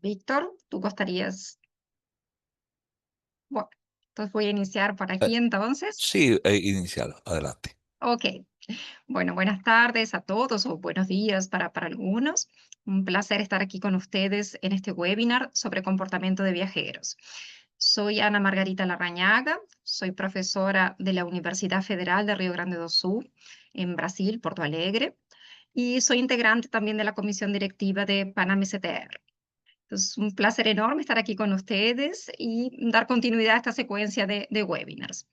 Víctor, tú costarías... Bueno, entonces voy a iniciar por Eh, aquí entonces. sí, inicialo, adelante. Ok, bueno, buenas tardes a todos o buenos días para algunos. Un placer estar aquí con ustedes en este webinar sobre comportamiento de viajeros. Soy Ana Margarita Larrañaga, soy profesora de la Universidad Federal de Río Grande do Sul, en Brasil, Porto Alegre, y soy integrante también de la comisión directiva de Panam STR. Es un placer enorme estar aquí con ustedes y dar continuidad a esta secuencia de webinars.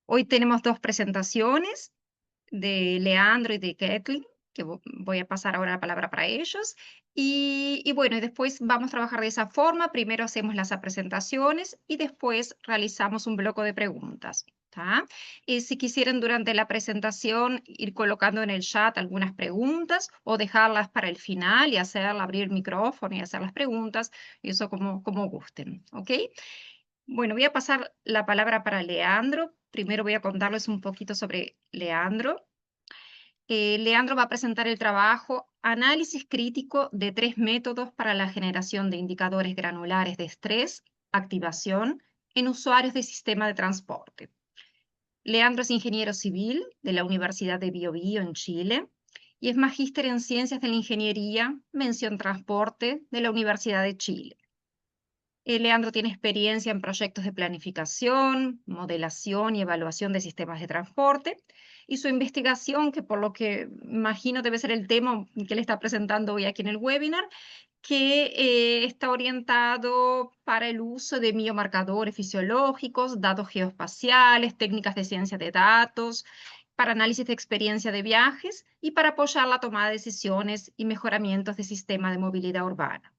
Hoy tenemos dos presentaciones de Leandro y de Kathleen, que voy a pasar ahora la palabra para ellos. Y bueno, y después vamos a trabajar de esa forma. Primero hacemos las presentaciones y después realizamos un bloque de preguntas. ¿Tá? Y si quisieran durante la presentación ir colocando en el chat algunas preguntas o dejarlas para el final y hacerla, abrir el micrófono y hacer las preguntas, eso como gusten, ¿ok? Bueno, voy a pasar la palabra para Leandro. Primero voy a contarles un poquito sobre Leandro. Leandro va a presentar el trabajo Análisis crítico de 3 métodos para la generación de indicadores granulares de estrés, activación en usuarios de sistema de transporte. Leandro es ingeniero civil de la Universidad de Biobío en Chile y es magíster en Ciencias de la Ingeniería, mención Transporte de la Universidad de Chile. Leandro tiene experiencia en proyectos de planificación, modelación y evaluación de sistemas de transporte, y su investigación, que por lo que imagino debe ser el tema que le está presentando hoy aquí en el webinar, que está orientado para el uso de biomarcadores fisiológicos, datos geoespaciales, técnicas de ciencia de datos, para análisis de experiencia de viajes y para apoyar la toma de decisiones y mejoramientos de sistema de movilidad urbana.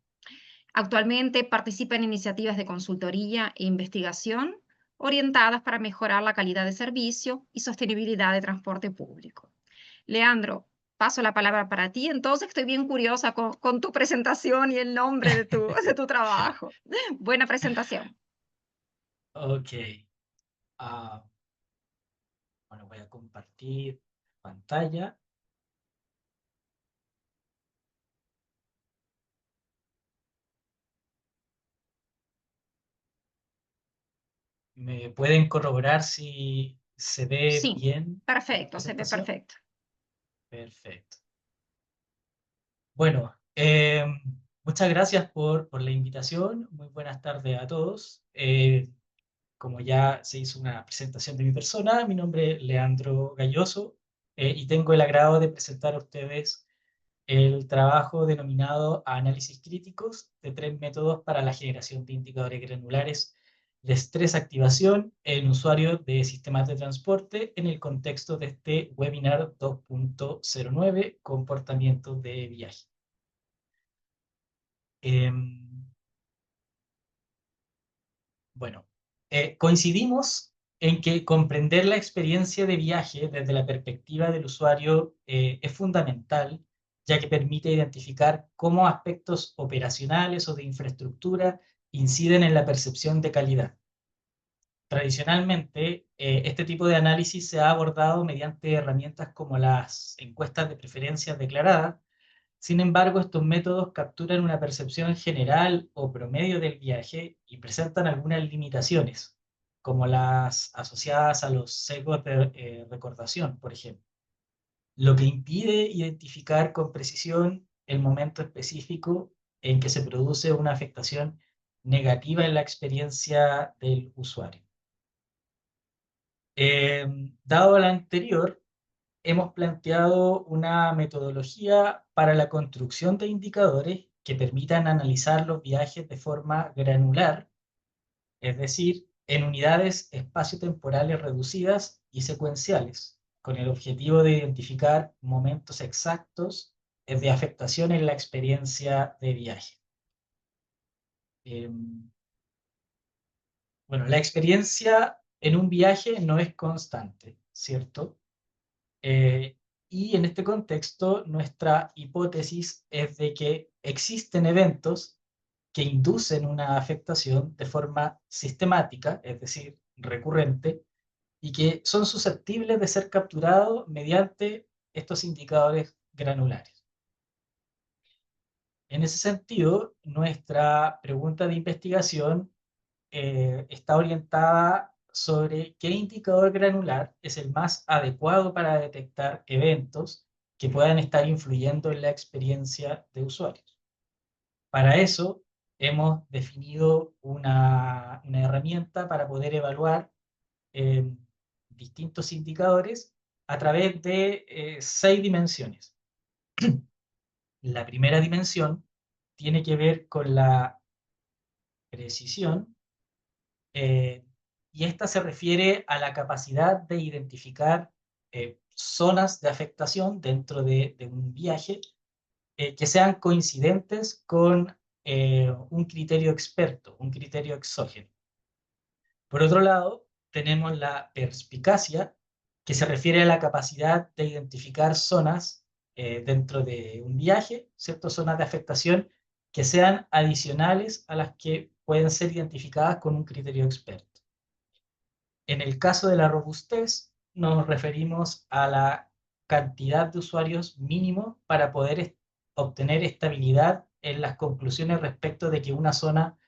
Actualmente participa en iniciativas de consultoría e investigación orientadas para mejorar la calidad de servicio y sostenibilidad de transporte público. Leandro, paso la palabra para ti. Entonces estoy bien curiosa con tu presentación y el nombre de de tu trabajo. Buena presentación. Ok. ah, bueno, voy a compartir pantalla. ¿Me pueden corroborar si se ve Sí, bien la perfecto, se ve presentación? perfecto. Perfecto. Bueno, muchas gracias por la invitación. Muy buenas tardes a todos. Como ya se hizo una presentación de mi persona, mi nombre es Leandro Galloso, y tengo el agrado de presentar a ustedes el trabajo denominado Análisis críticos de 3 métodos para la generación de indicadores granulares de estrés activación en usuarios de sistemas de transporte en el contexto de este webinar 2.09, comportamiento de viaje. Bueno, coincidimos en que comprender la experiencia de viaje desde la perspectiva del usuario es fundamental, ya que permite identificar cómo aspectos operacionales o de infraestructura inciden en la percepción de calidad. Tradicionalmente, este tipo de análisis se ha abordado mediante herramientas como las encuestas de preferencias declaradas. Sin embargo, estos métodos capturan una percepción general o promedio del viaje y presentan algunas limitaciones, como las asociadas a los sesgos de recordación, por ejemplo, lo que impide identificar con precisión el momento específico en que se produce una afectación negativa en la experiencia del usuario. Dado lo anterior, hemos planteado una metodología para la construcción de indicadores que permitan analizar los viajes de forma granular, es decir, en unidades espaciotemporales reducidas y secuenciales, con el objetivo de identificar momentos exactos de afectación en la experiencia de viaje. Bueno, la experiencia en un viaje no es constante, ¿cierto? Y en este contexto, nuestra hipótesis es de que existen eventos que inducen una afectación de forma sistemática, es decir, recurrente, y que son susceptibles de ser capturados mediante estos indicadores granulares. En ese sentido, nuestra pregunta de investigación está orientada sobre qué indicador granular es el más adecuado para detectar eventos que puedan estar influyendo en la experiencia de usuarios. Para eso, hemos definido una herramienta para poder evaluar eh, distintos indicadores a través de 6 dimensiones. La primera dimensión tiene que ver con la precisión, eh, y esta se refiere a la capacidad de identificar zonas de afectación dentro de un viaje que sean coincidentes con un criterio experto, un criterio exógeno. Por otro lado, tenemos la perspicacia, que se refiere a la capacidad de identificar zonas dentro de un viaje, ciertas zonas de afectación que sean adicionales a las que pueden ser identificadas con un criterio experto. En el caso de la robustez, nos referimos a la cantidad de usuarios mínimo para poder obtener estabilidad en las conclusiones respecto de que una zona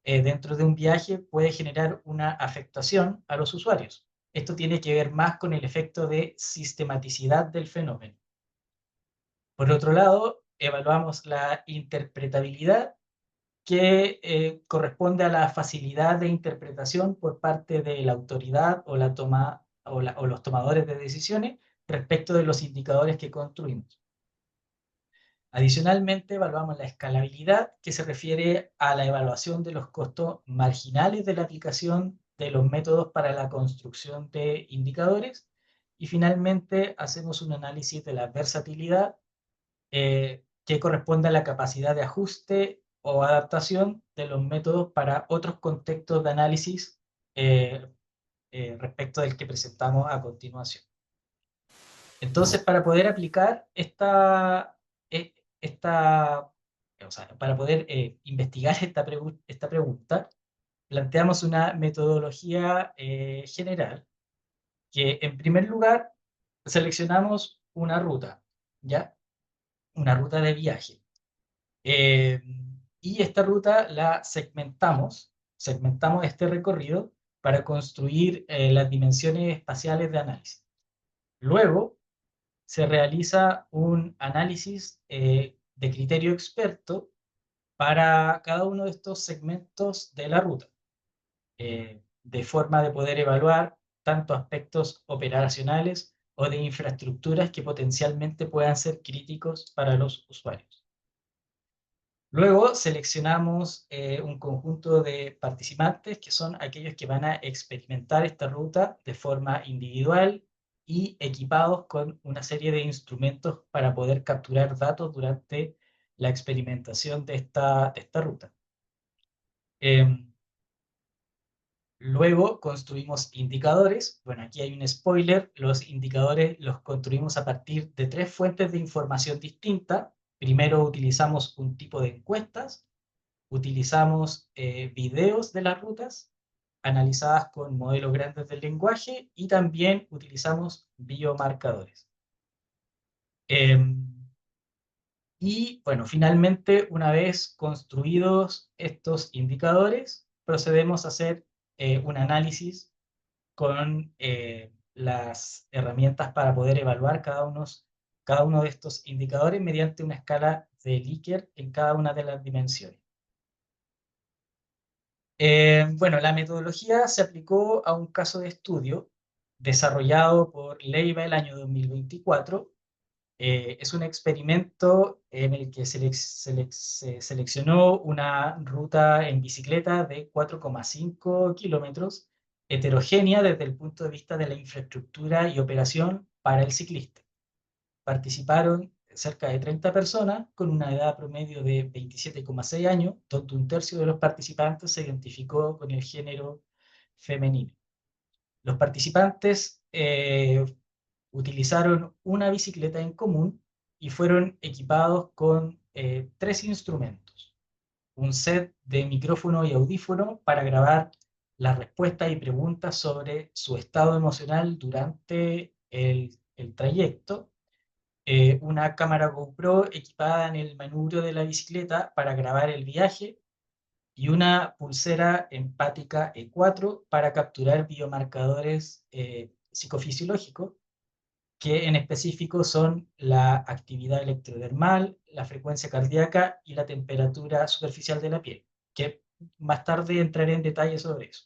dentro de un viaje puede generar una afectación a los usuarios. Esto tiene que ver más con el efecto de sistematicidad del fenómeno. Por otro lado, evaluamos la interpretabilidad, que corresponde a la facilidad de interpretación por parte de la autoridad o, o los tomadores de decisiones respecto de los indicadores que construimos. Adicionalmente, evaluamos la escalabilidad, que se refiere a la evaluación de los costos marginales de la aplicación de los métodos para la construcción de indicadores. Y finalmente, hacemos un análisis de la versatilidad, que corresponde a la capacidad de ajuste o adaptación de los métodos para otros contextos de análisis eh, respecto del que presentamos a continuación. Entonces, para poder aplicar eh, o sea, para poder investigar esta pregunta, planteamos una metodología general, que en primer lugar seleccionamos una ruta, ¿ya? Una ruta de viaje. Y esta ruta la segmentamos este recorrido para construir las dimensiones espaciales de análisis. Luego se realiza un análisis de criterio experto para cada uno de estos segmentos de la ruta, de forma de poder evaluar tanto aspectos operacionales o de infraestructuras que potencialmente puedan ser críticos para los usuarios. Luego seleccionamos un conjunto de participantes que son aquellos que van a experimentar esta ruta de forma individual y equipados con una serie de instrumentos para poder capturar datos durante la experimentación de esta ruta. Luego construimos indicadores. Bueno, aquí hay un spoiler. Los indicadores los construimos a partir de 3 fuentes de información distintas. Primero utilizamos un tipo de encuestas. Utilizamos videos de las rutas analizadas con modelos grandes del lenguaje, y también utilizamos biomarcadores. Y bueno, finalmente, una vez construidos estos indicadores, procedemos a hacer un análisis con las herramientas para poder evaluar cada uno de estos indicadores mediante una escala de Likert en cada una de las dimensiones. Bueno, la metodología se aplicó a un caso de estudio desarrollado por Leiva el año 2024. Es un experimento en el que se seleccionó una ruta en bicicleta de 4,5 kilómetros, heterogénea desde el punto de vista de la infraestructura y operación para el ciclista. Participaron cerca de 30 personas con una edad promedio de 27,6 años, donde un tercio de los participantes se identificó con el género femenino. Los participantes utilizaron una bicicleta en común y fueron equipados con 3 instrumentos: un set de micrófono y audífono para grabar las respuestas y preguntas sobre su estado emocional durante el trayecto, una cámara GoPro equipada en el manubrio de la bicicleta para grabar el viaje y una pulsera empática E4 para capturar biomarcadores psicofisiológicos, que en específico son la actividad electrodermal, la frecuencia cardíaca y la temperatura superficial de la piel, que más tarde entraré en detalle sobre eso.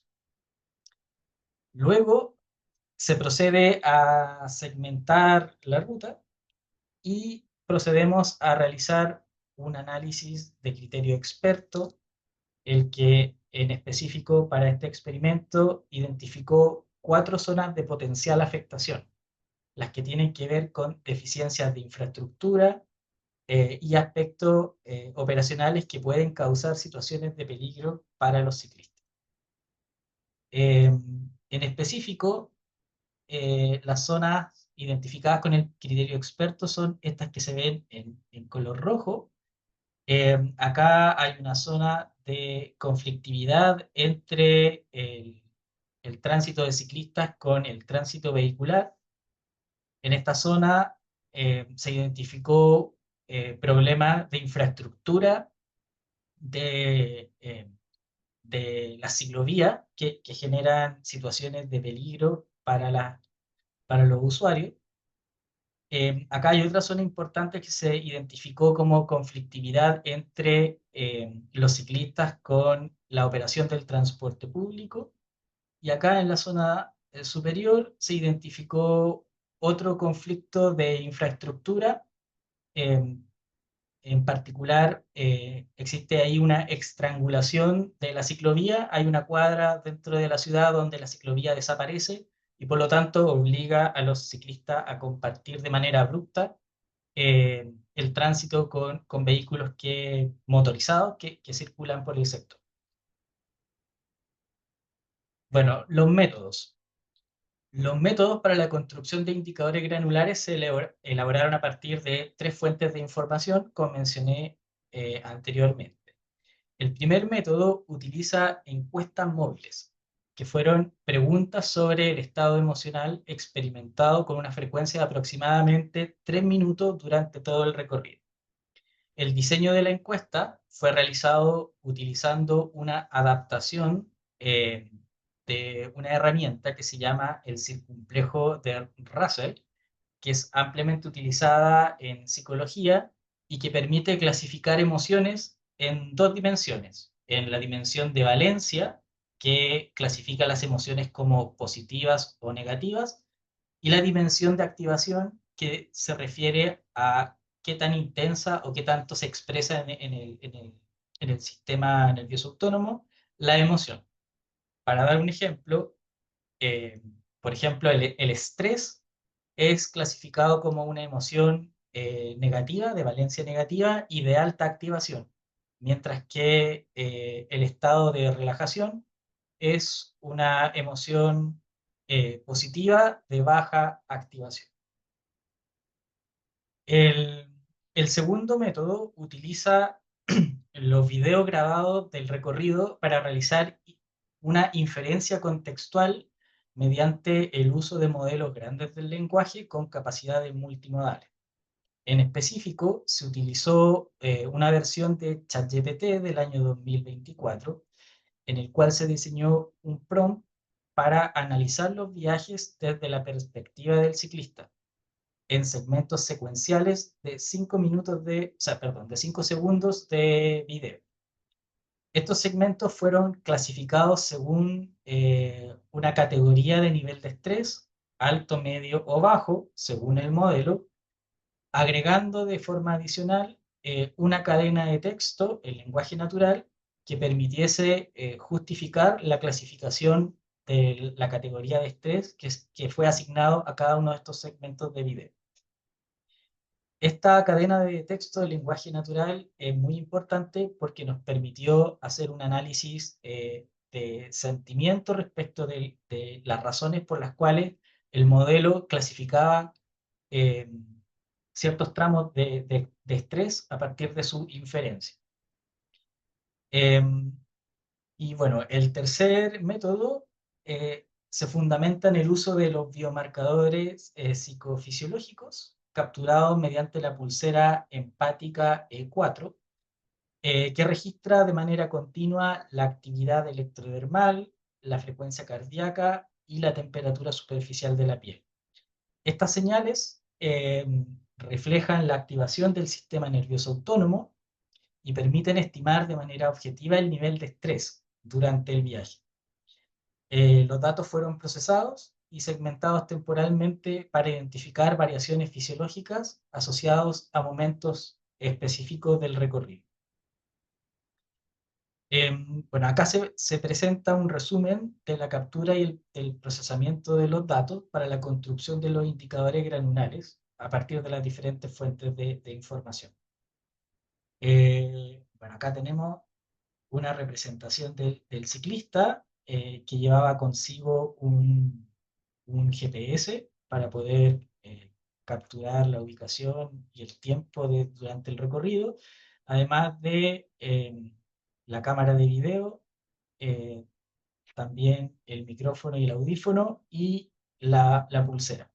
Luego se procede a segmentar la ruta y procedemos a realizar un análisis de criterio experto, el que en específico para este experimento identificó 4 zonas de potencial afectación, las que tienen que ver con deficiencias de infraestructura y aspectos operacionales que pueden causar situaciones de peligro para los ciclistas. En específico, las zonas identificadas con el criterio experto son estas que se ven en color rojo. Acá hay una zona de conflictividad entre el tránsito de ciclistas con el tránsito vehicular. En esta zona se identificó problemas de infraestructura de la ciclovía que generan situaciones de peligro para los usuarios. Acá hay otra zona importante que se identificó como conflictividad entre los ciclistas con la operación del transporte público, y acá en la zona superior se identificó otro conflicto de infraestructura. eh, en particular, existe ahí una estrangulación de la ciclovía, hay una cuadra dentro de la ciudad donde la ciclovía desaparece y por lo tanto obliga a los ciclistas a compartir de manera abrupta el tránsito con vehículos motorizados que circulan por el sector. Bueno, los métodos. Los métodos para la construcción de indicadores granulares se elaboraron a partir de 3 fuentes de información, como mencioné anteriormente. El primer método utiliza encuestas móviles, que fueron preguntas sobre el estado emocional experimentado con una frecuencia de aproximadamente 3 minutos durante todo el recorrido. El diseño de la encuesta fue realizado utilizando una adaptación de una herramienta que se llama el circunflejo de Russell, que es ampliamente utilizada en psicología y que permite clasificar emociones en 2 dimensiones. En la dimensión de valencia, que clasifica las emociones como positivas o negativas, y la dimensión de activación, que se refiere a qué tan intensa o qué tanto se expresa en el sistema nervioso autónomo la emoción. Para dar un ejemplo, eh, por ejemplo, el estrés es clasificado como una emoción negativa, de valencia negativa y de alta activación, mientras que el estado de relajación es una emoción positiva de baja activación. El, el segundo método utiliza los videos grabados del recorrido para realizar una inferencia contextual mediante el uso de modelos grandes del lenguaje con capacidades multimodales. En específico, se utilizó una versión de ChatGPT del año 2024, en el cual se diseñó un prompt para analizar los viajes desde la perspectiva del ciclista en segmentos secuenciales de 5 minutos de 5 segundos de video. Estos segmentos fueron clasificados según una categoría de nivel de estrés, alto, medio o bajo, según el modelo, agregando de forma adicional una cadena de texto en lenguaje natural que permitiese justificar la clasificación de la categoría de estrés que fue asignado a cada uno de estos segmentos de video. Esta cadena de texto de lenguaje natural es muy importante porque nos permitió hacer un análisis de sentimiento respecto de las razones por las cuales el modelo clasificaba eh, ciertos tramos de estrés a partir de su inferencia. Y bueno, el tercer método se fundamenta en el uso de los biomarcadores psicofisiológicos capturados mediante la pulsera empática E4, que registra de manera continua la actividad electrodermal, la frecuencia cardíaca y la temperatura superficial de la piel. Estas señales reflejan la activación del sistema nervioso autónomo y permiten estimar de manera objetiva el nivel de estrés durante el viaje. Los datos fueron procesados y segmentados temporalmente para identificar variaciones fisiológicas asociadas a momentos específicos del recorrido. Bueno, acá se presenta un resumen de la captura y el procesamiento de los datos para la construcción de los indicadores granulares a partir de las diferentes fuentes de información. Bueno, acá tenemos una representación del ciclista que llevaba consigo un GPS para poder capturar la ubicación y el tiempo durante el recorrido, además de la cámara de video, eh, también el micrófono y el audífono y la pulsera.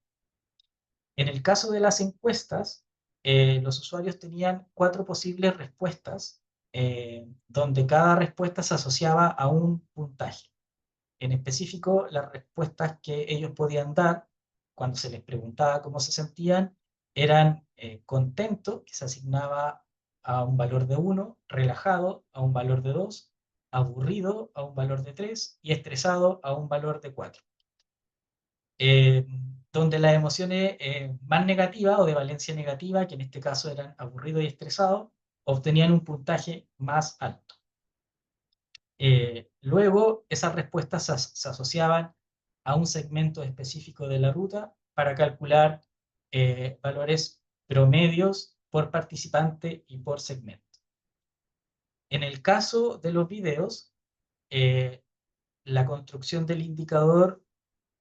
En el caso de las encuestas, los usuarios tenían 4 posibles respuestas, donde cada respuesta se asociaba a un puntaje. En específico, las respuestas que ellos podían dar cuando se les preguntaba cómo se sentían eran contento, que se asignaba a un valor de 1, relajado a un valor de 2, aburrido a un valor de 3 y estresado a un valor de 4. Donde las emociones más negativas o de valencia negativa, que en este caso eran aburrido y estresado, obtenían un puntaje más alto. Luego, esas respuestas se asociaban a un segmento específico de la ruta para calcular valores promedios por participante y por segmento. En el caso de los videos, la construcción del indicador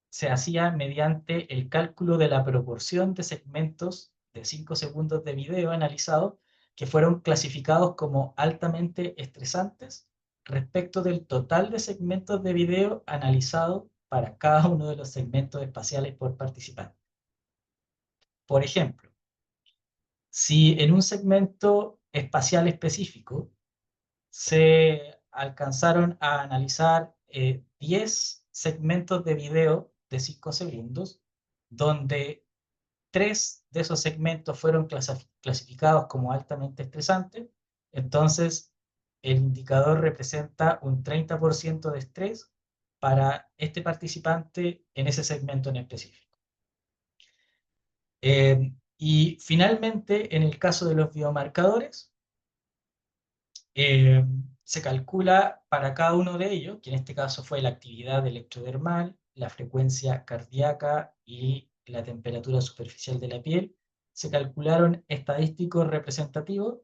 se hacía mediante el cálculo de la proporción de segmentos de 5 segundos de video analizado que fueron clasificados como altamente estresantes respecto del total de segmentos de video analizado para cada uno de los segmentos espaciales por participante. Por ejemplo, si en un segmento espacial específico se alcanzaron a analizar 10 segmentos de video de 5 segundos, donde 3 de esos segmentos fueron clasificados como altamente estresantes, entonces el indicador representa un 30% de estrés para este participante en ese segmento en específico. Y finalmente, en el caso de los biomarcadores, se calcula para cada uno de ellos, que en este caso fue la actividad electrodermal, la frecuencia cardíaca y la temperatura superficial de la piel, se calcularon estadísticos representativos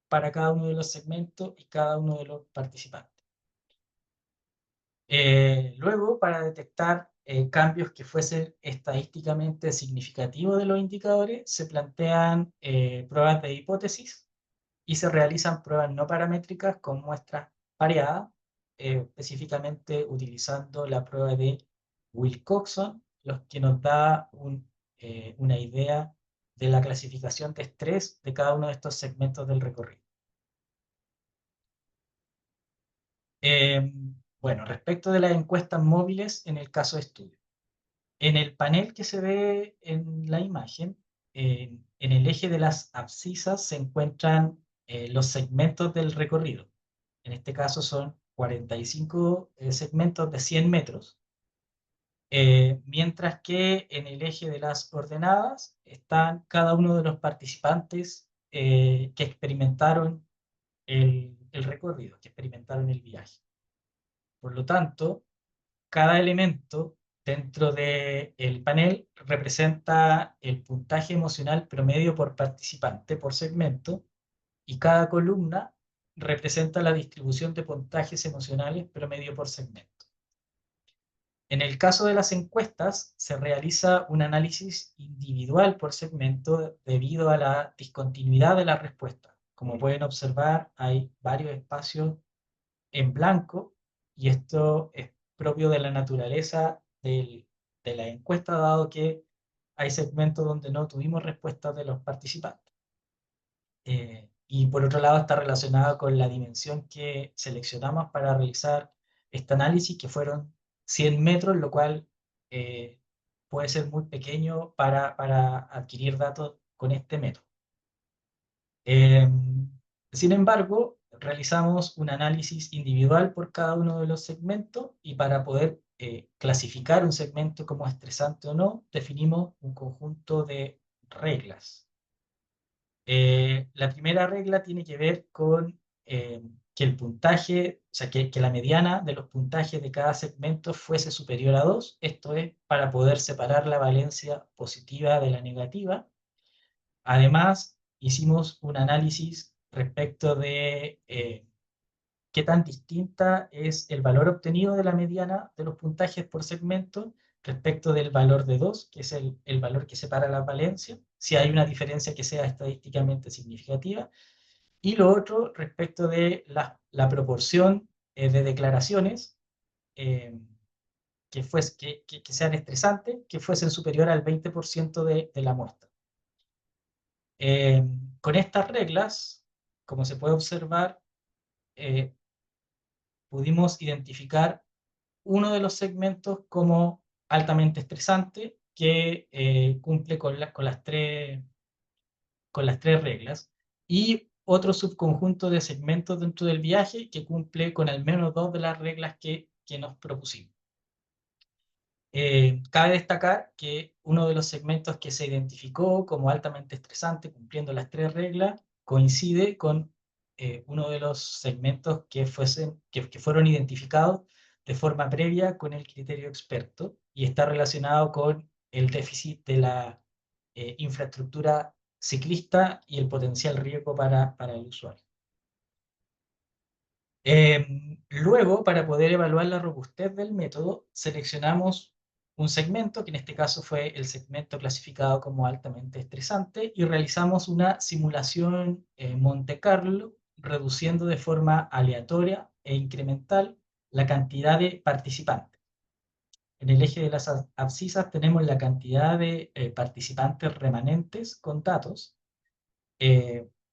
para cada uno de los segmentos y cada uno de los participantes. Luego, para detectar cambios que fuesen estadísticamente significativos de los indicadores, se plantean pruebas de hipótesis y se realizan pruebas no paramétricas con muestras pareadas, específicamente utilizando la prueba de Wilcoxon, lo que nos da una idea de la clasificación de estrés de cada uno de estos segmentos del recorrido. Bueno, respecto de las encuestas móviles en el caso de estudio. En el panel que se ve en la imagen, en el eje de las abscisas se encuentran los segmentos del recorrido. En este caso son 45 segmentos de 100 metros, mientras que en el eje de las ordenadas están cada uno de los participantes que experimentaron el recorrido, que experimentaron el viaje. Por lo tanto, cada elemento dentro del panel representa el puntaje emocional promedio por participante por segmento y cada columna representa la distribución de puntajes emocionales promedio por segmento. En el caso de las encuestas, se realiza un análisis individual por segmento debido a la discontinuidad de la respuesta. Como pueden observar, hay varios espacios en blanco y esto es propio de la naturaleza de la encuesta, dado que hay segmentos donde no tuvimos respuestas de los participantes. Y por otro lado está relacionado con la dimensión que seleccionamos para realizar este análisis, que fueron 100 metros, lo cual puede ser muy pequeño para adquirir datos con este método. Sin embargo, realizamos un análisis individual por cada uno de los segmentos y para poder clasificar un segmento como estresante o no, definimos un conjunto de reglas. La primera regla tiene que ver con que el puntaje, o sea, que la mediana de los puntajes de cada segmento fuese superior a 2, esto es para poder separar la valencia positiva de la negativa. Además, hicimos un análisis respecto de qué tan distinta es el valor obtenido de la mediana de los puntajes por segmento respecto del valor de 2, que es el valor que separa la valencia, si hay una diferencia que sea estadísticamente significativa. Y lo otro respecto de la proporción de declaraciones que sean estresantes, que fuesen superior al 20% de la muestra. Con estas reglas, como se puede observar, pudimos identificar uno de los segmentos como altamente estresante, que cumple con las tres reglas, y otro subconjunto de segmentos dentro del viaje que cumple con al menos 2 de las reglas que nos propusimos. Cabe destacar que uno de los segmentos que se identificó como altamente estresante, cumpliendo las 3 reglas, coincide con uno de los segmentos que fueron identificados de forma previa con el criterio experto y está relacionado con el déficit de la infraestructura ciclista y el potencial riesgo para el usuario. Luego, para poder evaluar la robustez del método, seleccionamos un segmento, que en este caso fue el segmento clasificado como altamente estresante, y realizamos una simulación Monte Carlo, reduciendo de forma aleatoria e incremental la cantidad de participantes. En el eje de las abscisas tenemos la cantidad de participantes remanentes con datos,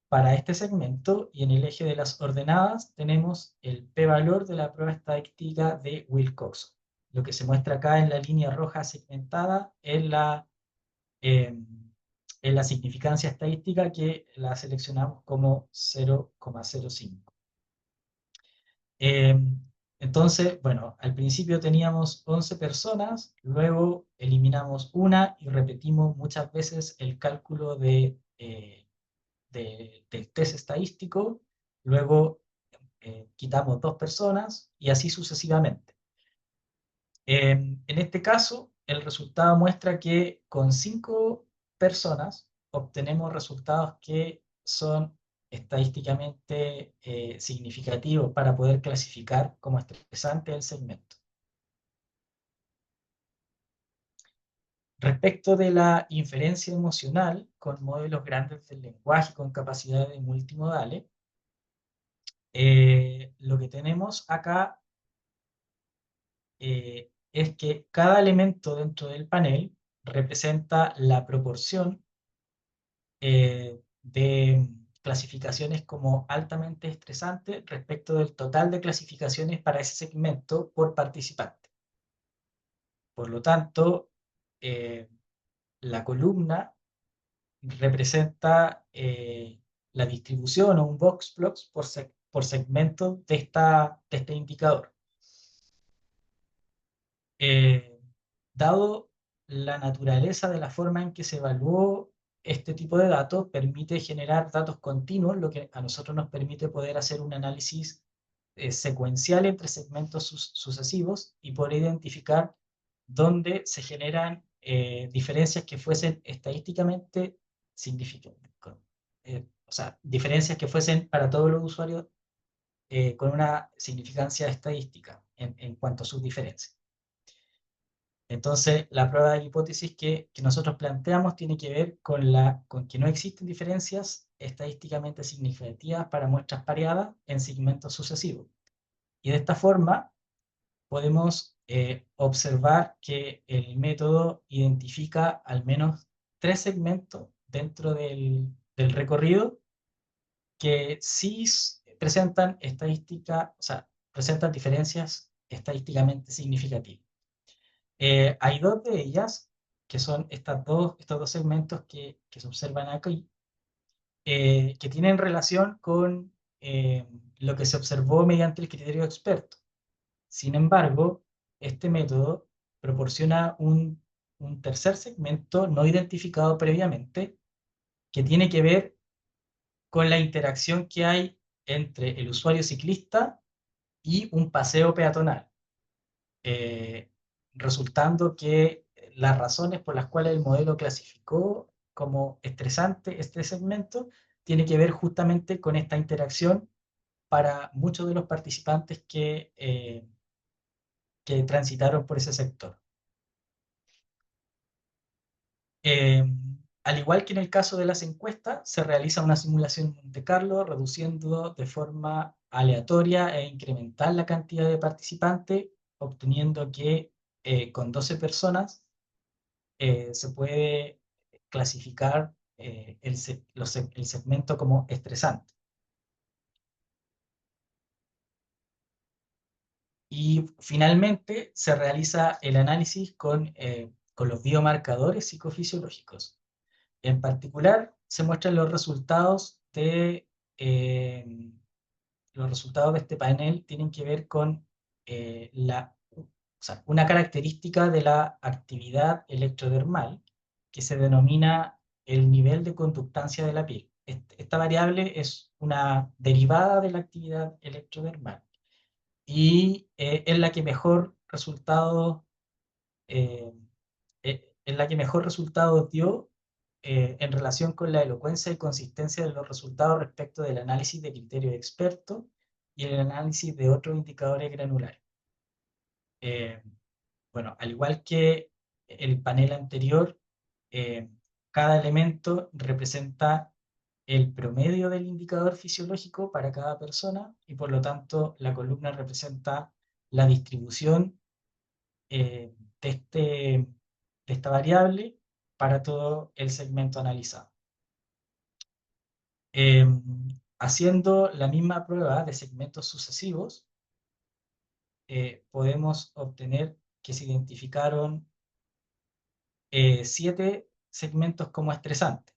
para este segmento, y en el eje de las ordenadas tenemos el p-valor de la prueba estadística de Wilcoxon. Lo que se muestra acá en la línea roja segmentada es la significancia estadística, que la seleccionamos como 0,05. Entonces, bueno, al principio teníamos 11 personas, luego eliminamos una y repetimos muchas veces el cálculo del test estadístico, luego quitamos 2 personas y así sucesivamente. En este caso, el resultado muestra que con 5 personas obtenemos resultados que son estadísticamente significativos para poder clasificar como estresante el segmento. Respecto de la inferencia emocional con modelos grandes del lenguaje con capacidades multimodales, lo que tenemos acá es que cada elemento dentro del panel representa la proporción de clasificaciones como altamente estresante respecto del total de clasificaciones para ese segmento por participante. Por lo tanto, la columna representa la distribución o un box plots por segmento de este indicador. Dado la naturaleza de la forma en que se evaluó este tipo de datos, permite generar datos continuos, lo que a nosotros nos permite poder hacer un análisis secuencial entre segmentos sucesivos y poder identificar dónde se generan diferencias que fuesen estadísticamente significativas. O sea, diferencias que fuesen para todos los usuarios con una significancia estadística en cuanto a sus diferencias. Entonces, la prueba de hipótesis que nosotros planteamos tiene que ver con que no existen diferencias estadísticamente significativas para muestras pareadas en segmentos sucesivos. Y de esta forma podemos observar que el método identifica al menos 3 segmentos dentro del recorrido que sí presentan estadística, o sea, presentan diferencias estadísticamente significativas. Hay 2 de ellas, que son estos dos segmentos que se observan aquí, que tienen relación con lo que se observó mediante el criterio experto. Sin embargo, este método proporciona un tercer segmento no identificado previamente, que tiene que ver con la interacción que hay entre el usuario ciclista y un paseo peatonal, eh, resultando que las razones por las cuales el modelo clasificó como estresante este segmento tiene que ver justamente con esta interacción para muchos de los participantes que transitaron por ese sector. Eh, Al igual que en el caso de las encuestas, se realiza una simulación Monte Carlo reduciendo de forma aleatoria e incremental la cantidad de participantes, obteniendo que con 12 personas se puede clasificar el segmento como estresante. Y finalmente se realiza el análisis con los biomarcadores psicofisiológicos. En particular, se muestran eh, los resultados de este panel tienen que ver con o sea, una característica de la actividad electrodermal que se denomina el nivel de conductancia de la piel. Esta variable es una derivada de la actividad electrodermal y es la que mejor resultado eh, en la que mejor resultados dio en relación con la elocuencia y consistencia de los resultados respecto del análisis de criterios expertos y el análisis de otros indicadores granulares. Eh, bueno, al igual que el panel anterior, eh, cada elemento representa el promedio del indicador fisiológico para cada persona y por lo tanto la columna representa la distribución eh, de, este, de esta variable para todo el segmento analizado. Haciendo la misma prueba de segmentos sucesivos, podemos obtener que se identificaron 7 segmentos como estresantes.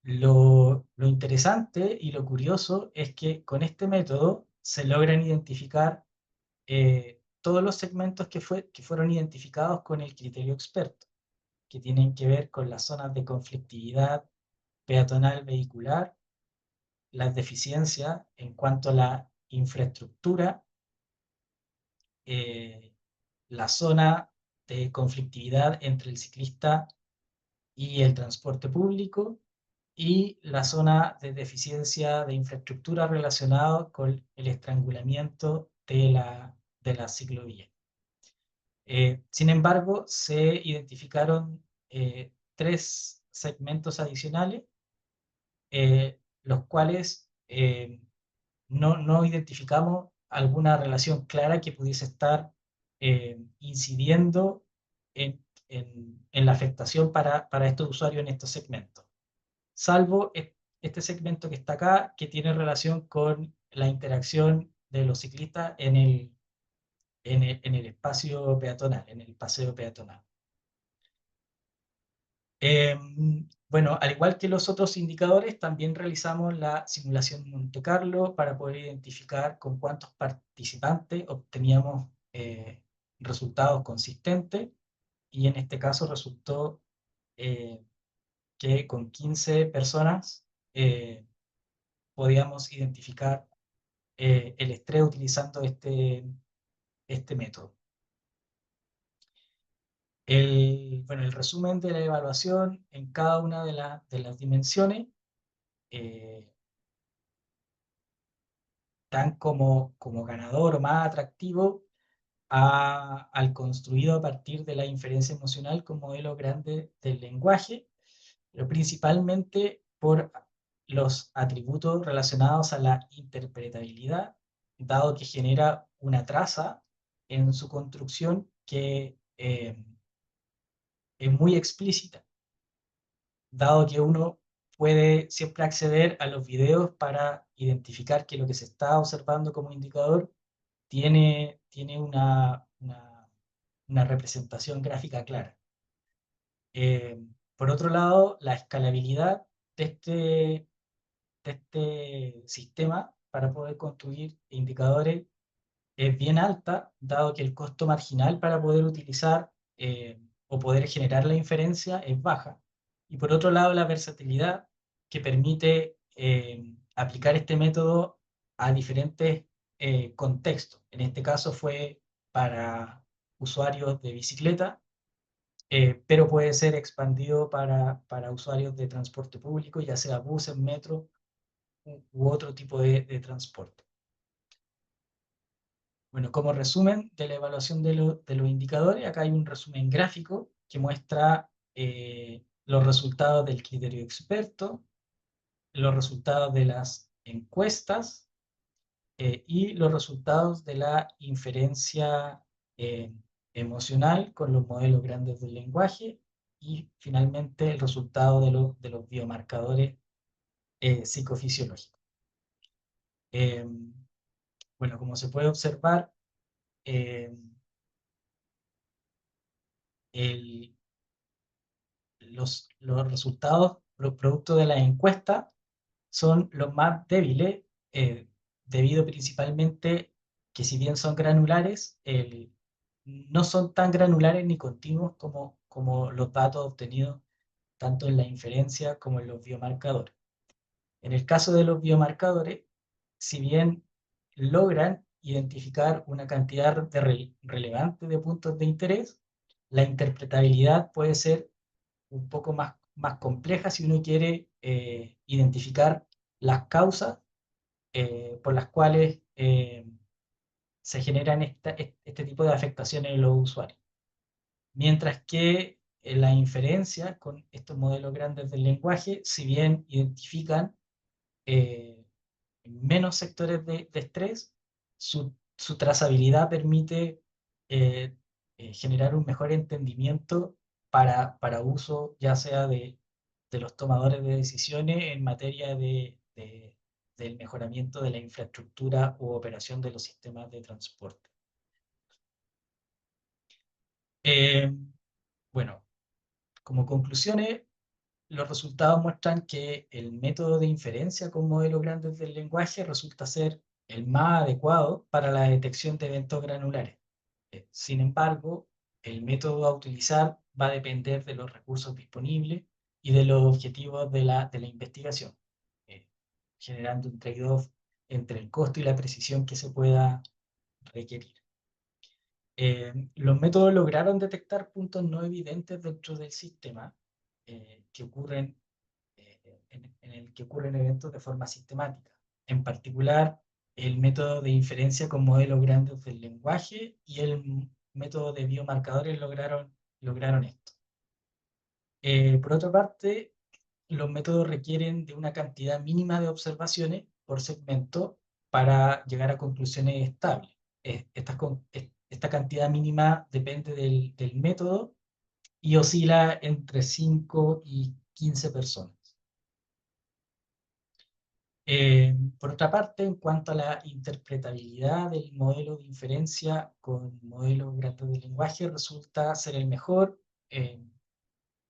Lo interesante y lo curioso es que con este método se logran identificar todos los segmentos que fueron identificados con el criterio experto, que tienen que ver con las zonas de conflictividad peatonal vehicular, las deficiencias en cuanto a la infraestructura, eh, la zona de conflictividad entre el ciclista y el transporte público y la zona de deficiencia de infraestructura relacionada con el estrangulamiento de la ciclovía. Sin embargo, se identificaron 3 segmentos adicionales, los cuales no identificamos alguna relación clara que pudiese estar incidiendo en la afectación para estos usuarios en estos segmentos, salvo este segmento que está acá, que tiene relación con la interacción de los ciclistas en el espacio peatonal, en el paseo peatonal. Bueno, al igual que los otros indicadores, también realizamos la simulación Monte Carlo para poder identificar con cuántos participantes obteníamos resultados consistentes, y en este caso resultó que con 15 personas podíamos identificar el estrés utilizando este método. Bueno, el resumen de la evaluación en cada una de las dimensiones dan como ganador o más atractivo al construido a partir de la inferencia emocional con modelo grande del lenguaje, pero principalmente por los atributos relacionados a la interpretabilidad, dado que genera una traza en su construcción que es muy explícita, dado que uno puede siempre acceder a los videos para identificar que lo que se está observando como indicador tiene una representación gráfica clara. Por otro lado, la escalabilidad de este sistema para poder construir indicadores es bien alta, dado que el costo marginal para poder utilizar o poder generar la inferencia es baja. Y por otro lado, la versatilidad que permite aplicar este método a diferentes contextos. En este caso fue para usuarios de bicicleta, pero puede ser expandido para usuarios de transporte público, ya sea buses, metro u otro tipo de transporte. Bueno, como resumen de la evaluación de los indicadores, acá hay un resumen gráfico que muestra los resultados del criterio experto, los resultados de las encuestas y los resultados de la inferencia eh, emocional con los modelos grandes del lenguaje y finalmente el resultado de los biomarcadores psicofisiológicos. Bueno, como se puede observar, el, los resultados, los productos de la encuesta son los más débiles, debido principalmente que si bien son granulares, no son tan granulares ni continuos como los datos obtenidos tanto en la inferencia como en los biomarcadores. En el caso de los biomarcadores, si bien logran identificar una cantidad relevante de puntos de interés, la interpretabilidad puede ser un poco más compleja si uno quiere identificar las causas por las cuales se generan este tipo de afectaciones en los usuarios. Mientras que la inferencia con estos modelos grandes del lenguaje, si bien identifican eh, menos sectores de estrés, su trazabilidad permite generar un mejor entendimiento para uso ya sea de los tomadores de decisiones en materia del mejoramiento de la infraestructura u operación de los sistemas de transporte. Bueno, como conclusiones, los resultados muestran que el método de inferencia con modelos grandes del lenguaje resulta ser el más adecuado para la detección de eventos granulares. Sin embargo, el método a utilizar va a depender de los recursos disponibles y de los objetivos de la investigación, eh, generando un trade-off entre el costo y la precisión que se pueda requerir. Los métodos lograron detectar puntos no evidentes dentro del sistema que ocurren en el que ocurren eventos de forma sistemática. En particular, el método de inferencia con modelos grandes del lenguaje y el método de biomarcadores lograron esto. Por otra parte, los métodos requieren de una cantidad mínima de observaciones por segmento para llegar a conclusiones estables. Esta cantidad mínima depende del método y oscila entre 5 y 15 personas. Por otra parte, en cuanto a la interpretabilidad del modelo de inferencia con modelos grandes de lenguaje, resulta ser el mejor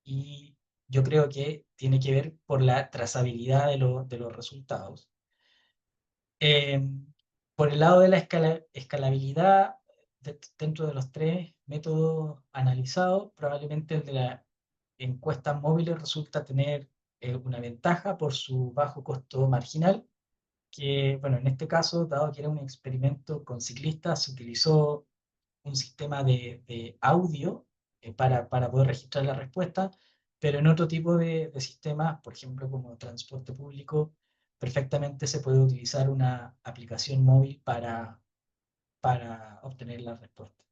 y yo creo que tiene que ver por la trazabilidad de los resultados. Por el lado de la escalabilidad, dentro de los tres métodos analizados, probablemente el de las encuestas móviles resulta tener una ventaja por su bajo costo marginal, que, bueno, en este caso, dado que era un experimento con ciclistas, se utilizó un sistema de audio para poder registrar la respuesta, pero en otro tipo de sistemas, por ejemplo, como transporte público, perfectamente se puede utilizar una aplicación móvil para obtener la respuesta.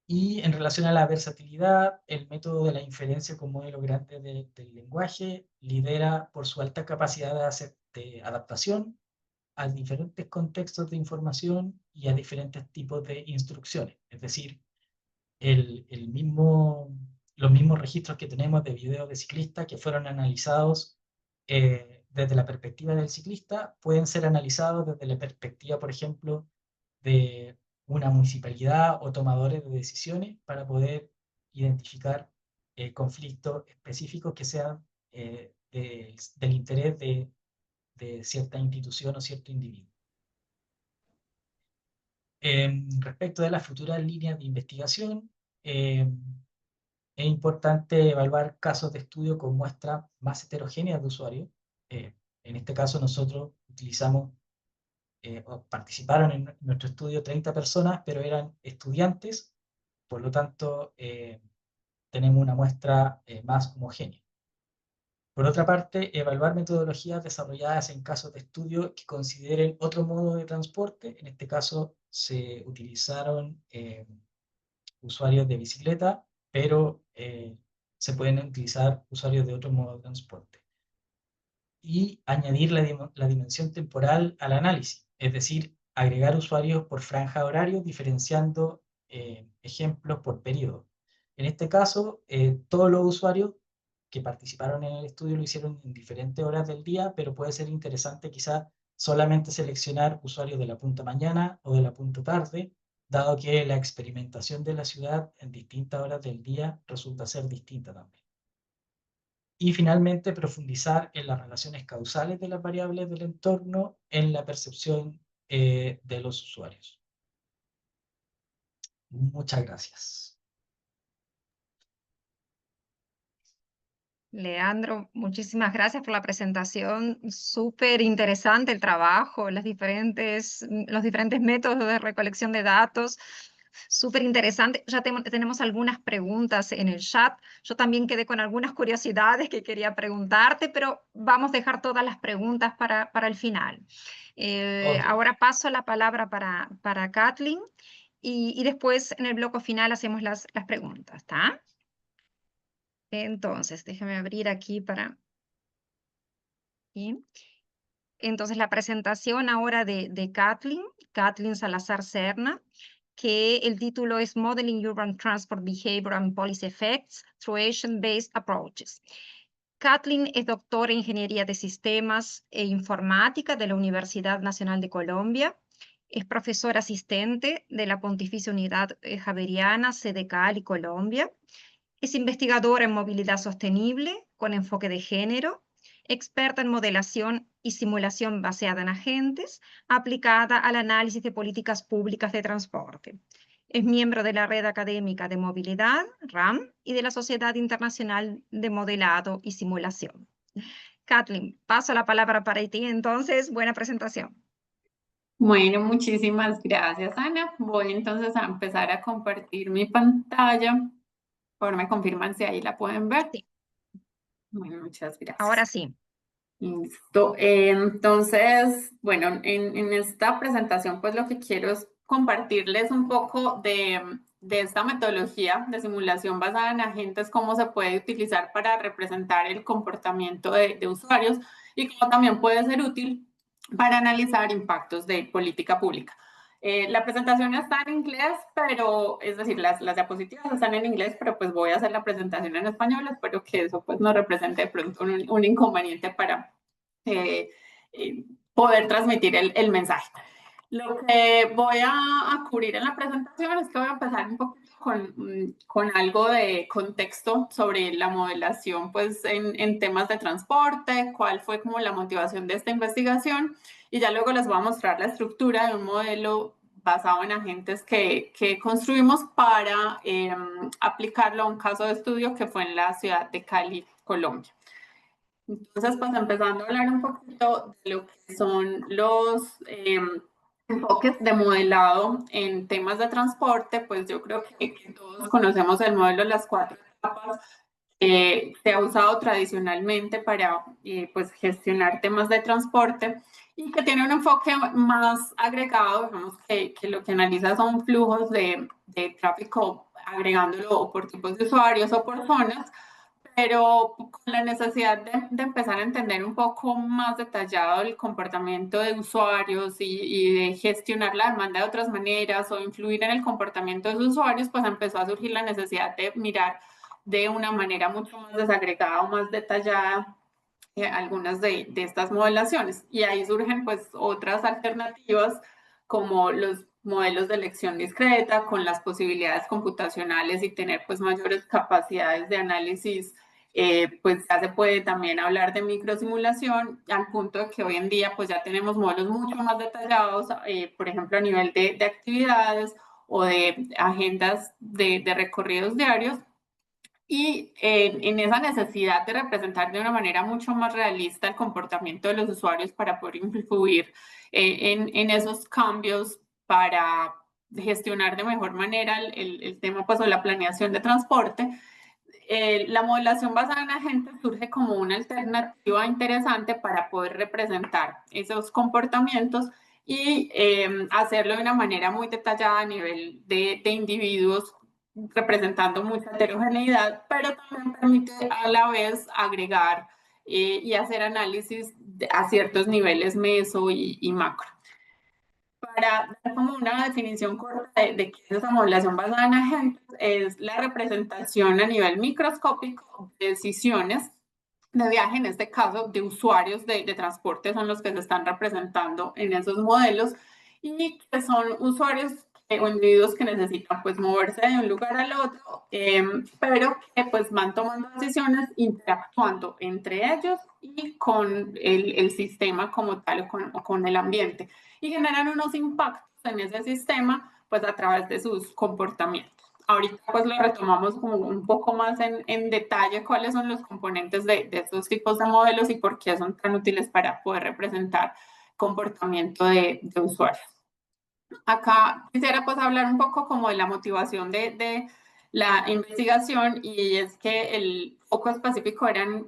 Y en relación a la versatilidad, el método de la inferencia con modelos grandes del lenguaje lidera por su alta capacidad de adaptación, a diferentes contextos de información y a diferentes tipos de instrucciones. Es decir, los mismos registros que tenemos de videos de ciclistas que fueron analizados desde la perspectiva del ciclista, pueden ser analizados desde la perspectiva, por ejemplo, de una municipalidad o tomadores de decisiones para poder identificar conflictos específicos que sean del interés de cierta institución o cierto individuo. Respecto de las futuras líneas de investigación, es importante evaluar casos de estudio con muestras más heterogéneas de usuarios. En este caso nosotros utilizamos, participaron en nuestro estudio 30 personas, pero eran estudiantes, por lo tanto tenemos una muestra más homogénea. Por otra parte, evaluar metodologías desarrolladas en casos de estudio que consideren otro modo de transporte. En este caso se utilizaron usuarios de bicicleta, pero se pueden utilizar usuarios de otro modo de transporte. Y añadir la dimensión temporal al análisis, es decir, agregar usuarios por franja de horario, diferenciando ejemplos por periodo. En este caso, todos los usuarios que participaron en el estudio lo hicieron en diferentes horas del día, pero puede ser interesante quizás solamente seleccionar usuarios de la punta mañana o de la punta tarde, dado que la experimentación de la ciudad en distintas horas del día resulta ser distinta también. Y finalmente, profundizar en las relaciones causales de las variables del entorno en la percepción de los usuarios. Muchas gracias. Leandro, muchísimas gracias por la presentación. Súper interesante el trabajo, los diferentes métodos de recolección de datos. Súper interesante. Ya tenemos algunas preguntas en el chat. Yo también quedé con algunas curiosidades que quería preguntarte, pero vamos a dejar todas las preguntas para el final. Okay. Ahora paso la palabra para Kathleen y después en el bloque final hacemos las preguntas, ¿está? Entonces, déjame abrir aquí para... ¿sí? Entonces, la presentación ahora de Kathleen Salazar Serna, que el título es Modeling Urban Transport Behavior and Policy Effects Through Agent-Based Approaches. Kathleen es doctora en Ingeniería de Sistemas e Informática de la Universidad Nacional de Colombia. Es profesora asistente de la Pontificia Unidad Javeriana, sede Cali, Colombia. Es investigadora en movilidad sostenible con enfoque de género, experta en modelación y simulación basada en agentes, aplicada al análisis de políticas públicas de transporte. Es miembro de la Red Académica de Movilidad, RAM, y de la Sociedad Internacional de Modelado y Simulación. Kathleen, paso la palabra para ti, entonces, buena presentación. Bueno, muchísimas gracias, Ana. Voy entonces a empezar a compartir mi pantalla. Por favor, me confirman si ahí la pueden ver. Sí. Bueno, muchas gracias. Ahora sí. Listo. Entonces, bueno, en esta presentación, pues lo que quiero es compartirles un poco de esta metodología de simulación basada en agentes, cómo se puede utilizar para representar el comportamiento de usuarios y cómo también puede ser útil para analizar impactos de política pública. La presentación está en inglés, pero es decir, las diapositivas están en inglés, pero pues voy a hacer la presentación en español. Espero que eso pues no represente de pronto un inconveniente para poder transmitir el mensaje. Lo que voy a cubrir en la presentación es que voy a empezar un poquito con algo de contexto sobre la modelación pues, en temas de transporte, cuál fue como la motivación de esta investigación, y ya luego les voy a mostrar la estructura de un modelo basado en agentes que construimos para aplicarlo a un caso de estudio que fue en la ciudad de Cali, Colombia. Entonces, pues empezando a hablar un poquito de lo que son los enfoques de modelado en temas de transporte, pues yo creo que todos conocemos el modelo de las 4 etapas que se ha usado tradicionalmente para pues gestionar temas de transporte y que tiene un enfoque más agregado, digamos que lo que analiza son flujos de tráfico agregándolo o por tipos de usuarios o por zonas, pero con la necesidad de empezar a entender un poco más detallado el comportamiento de usuarios y de gestionar la demanda de otras maneras o influir en el comportamiento de los usuarios, pues empezó a surgir la necesidad de mirar de una manera mucho más desagregada o más detallada algunas de estas modelaciones. Y ahí surgen pues otras alternativas como los modelos de elección discreta con las posibilidades computacionales y tener pues mayores capacidades de análisis. Pues ya se puede también hablar de microsimulación al punto de que hoy en día pues ya tenemos modelos mucho más detallados, por ejemplo a nivel de actividades o de agendas de recorridos diarios. Y en esa necesidad de representar de una manera mucho más realista el comportamiento de los usuarios para poder influir en esos cambios para gestionar de mejor manera el tema pues, o la planeación de transporte, la modelación basada en agentes surge como una alternativa interesante para poder representar esos comportamientos y hacerlo de una manera muy detallada a nivel de individuos, representando mucha heterogeneidad, pero también permite a la vez agregar y hacer análisis a ciertos niveles meso y macro. Para dar como una definición corta de qué es esa modelación basada en agentes, es la representación a nivel microscópico de decisiones de viaje, en este caso de usuarios de transporte, son los que se están representando en esos modelos, y que son usuarios o individuos que necesitan pues moverse de un lugar al otro, pero que pues van tomando decisiones interactuando entre ellos y con el sistema como tal o con el ambiente, y generan unos impactos en ese sistema pues a través de sus comportamientos. Ahorita pues lo retomamos como un poco más en detalle cuáles son los componentes de estos tipos de modelos y por qué son tan útiles para poder representar comportamiento de usuarios. Acá quisiera pues hablar un poco como de la motivación de la investigación, y es que el foco específico eran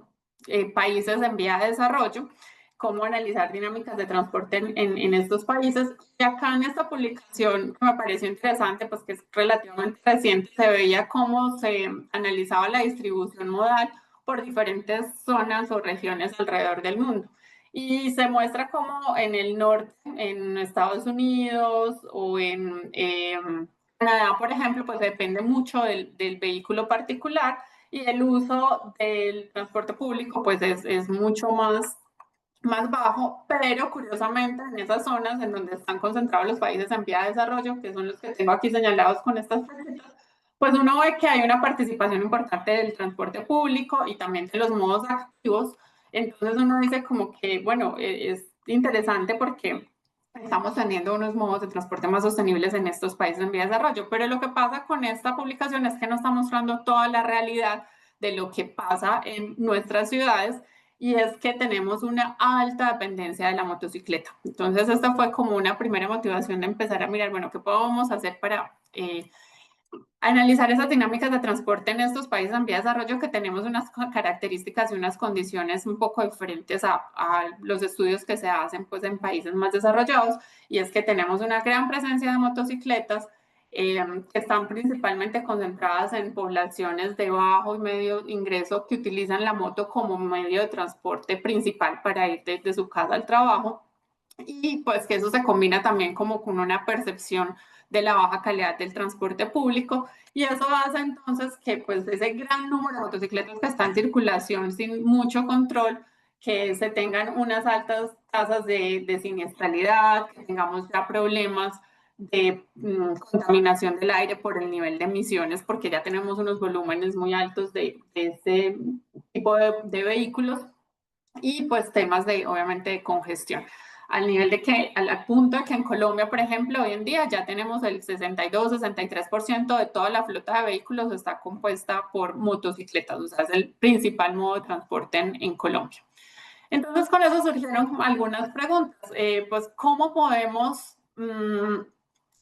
países en vía de desarrollo, cómo analizar dinámicas de transporte en estos países. Y acá en esta publicación me pareció interesante, pues que es relativamente reciente, se veía cómo se analizaba la distribución modal por diferentes zonas o regiones alrededor del mundo. Y se muestra como en el norte, en Estados Unidos o en Canadá, por ejemplo, pues depende mucho del vehículo particular, y el uso del transporte público pues es mucho más bajo, pero curiosamente en esas zonas en donde están concentrados los países en vía de desarrollo, que son los que tengo aquí señalados con estas flechitas, pues uno ve que hay una participación importante del transporte público y también de los modos activos. Entonces uno dice como que, bueno, es interesante porque estamos teniendo unos modos de transporte más sostenibles en estos países en vía de desarrollo, pero lo que pasa con esta publicación es que no está mostrando toda la realidad de lo que pasa en nuestras ciudades, y es que tenemos una alta dependencia de la motocicleta. Entonces, esta fue como una primera motivación de empezar a mirar, bueno, ¿qué podemos hacer para analizar esas dinámicas de transporte en estos países en vía de desarrollo, que tenemos unas características y unas condiciones un poco diferentes a los estudios que se hacen pues, en países más desarrollados? Y es que tenemos una gran presencia de motocicletas, que están principalmente concentradas en poblaciones de bajo y medio ingreso que utilizan la moto como medio de transporte principal para ir desde su casa al trabajo, y pues que eso se combina también como con una percepción de la baja calidad del transporte público, y eso hace entonces que pues ese gran número de motocicletas que están en circulación sin mucho control, que se tengan unas altas tasas de siniestralidad, que tengamos ya problemas de contaminación del aire por el nivel de emisiones, porque ya tenemos unos volúmenes muy altos de ese tipo de vehículos, y pues temas de, obviamente, de congestión. Al nivel de que, al punto de que en Colombia, por ejemplo, hoy en día ya tenemos el 62-63% de toda la flota de vehículos está compuesta por motocicletas, o sea, es el principal modo de transporte en Colombia. Entonces, con eso surgieron algunas preguntas. Pues, ¿cómo podemos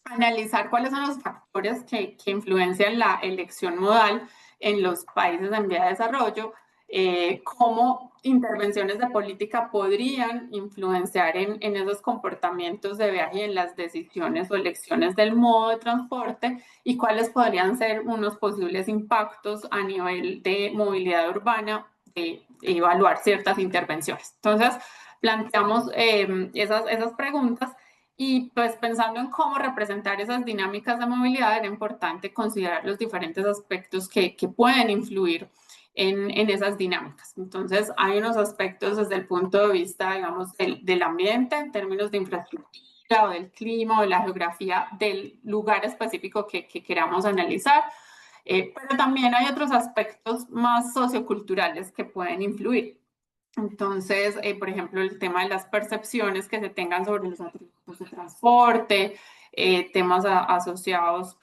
analizar cuáles son los factores que influencian la elección modal en los países en vía de desarrollo? cómo intervenciones de política podrían influenciar en esos comportamientos de viaje y en las decisiones o elecciones del modo de transporte y cuáles podrían ser unos posibles impactos a nivel de movilidad urbana de evaluar ciertas intervenciones. Entonces, planteamos esas preguntas y pues pensando en cómo representar esas dinámicas de movilidad era importante considerar los diferentes aspectos que pueden influir en esas dinámicas. Entonces, hay unos aspectos desde el punto de vista, digamos, del ambiente, en términos de infraestructura o del clima o de la geografía del lugar específico que queramos analizar, pero también hay otros aspectos más socioculturales que pueden influir. Entonces, por ejemplo, el tema de las percepciones que se tengan sobre los atributos de transporte, temas asociados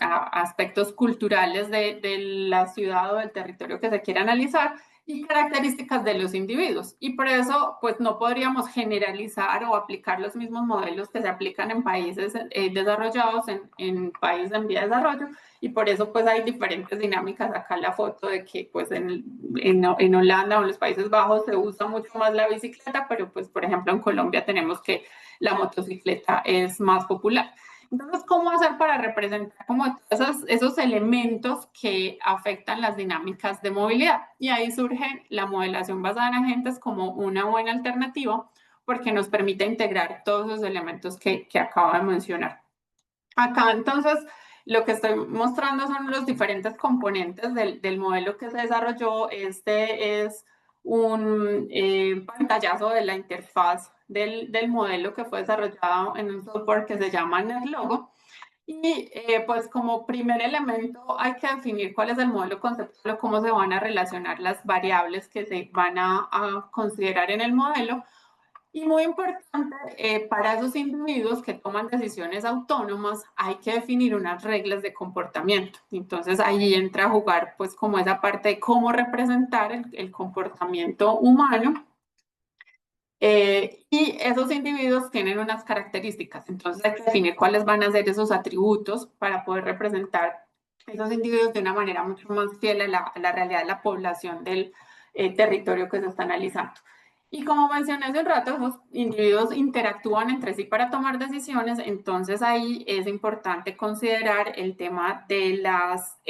a aspectos culturales de la ciudad o del territorio que se quiera analizar y características de los individuos. Y por eso, pues no podríamos generalizar o aplicar los mismos modelos que se aplican en países desarrollados, en países en vía de desarrollo, y por eso pues hay diferentes dinámicas. Acá en la foto de que pues en Holanda o en los Países Bajos se usa mucho más la bicicleta, pero pues por ejemplo en Colombia tenemos que la motocicleta es más popular. Entonces, ¿cómo hacer para representar como esos elementos que afectan las dinámicas de movilidad? Y ahí surge la modelación basada en agentes como una buena alternativa porque nos permite integrar todos esos elementos que acabo de mencionar. Acá entonces lo que estoy mostrando son los diferentes componentes del modelo que se desarrolló. Este es un pantallazo de la interfaz del modelo que fue desarrollado en un software que se llama NetLogo. Y pues como primer elemento hay que definir cuál es el modelo conceptual o cómo se van a relacionar las variables que se van a considerar en el modelo. Y muy importante, para esos individuos que toman decisiones autónomas, hay que definir unas reglas de comportamiento. Entonces ahí entra a jugar pues como esa parte de cómo representar el comportamiento humano. Y esos individuos tienen unas características. Entonces hay que definir cuáles van a ser esos atributos para poder representar esos individuos de una manera mucho más fiel a la realidad de la población del territorio que se está analizando. Y como mencioné hace un rato, esos individuos interactúan entre sí para tomar decisiones, entonces ahí es importante considerar el tema de las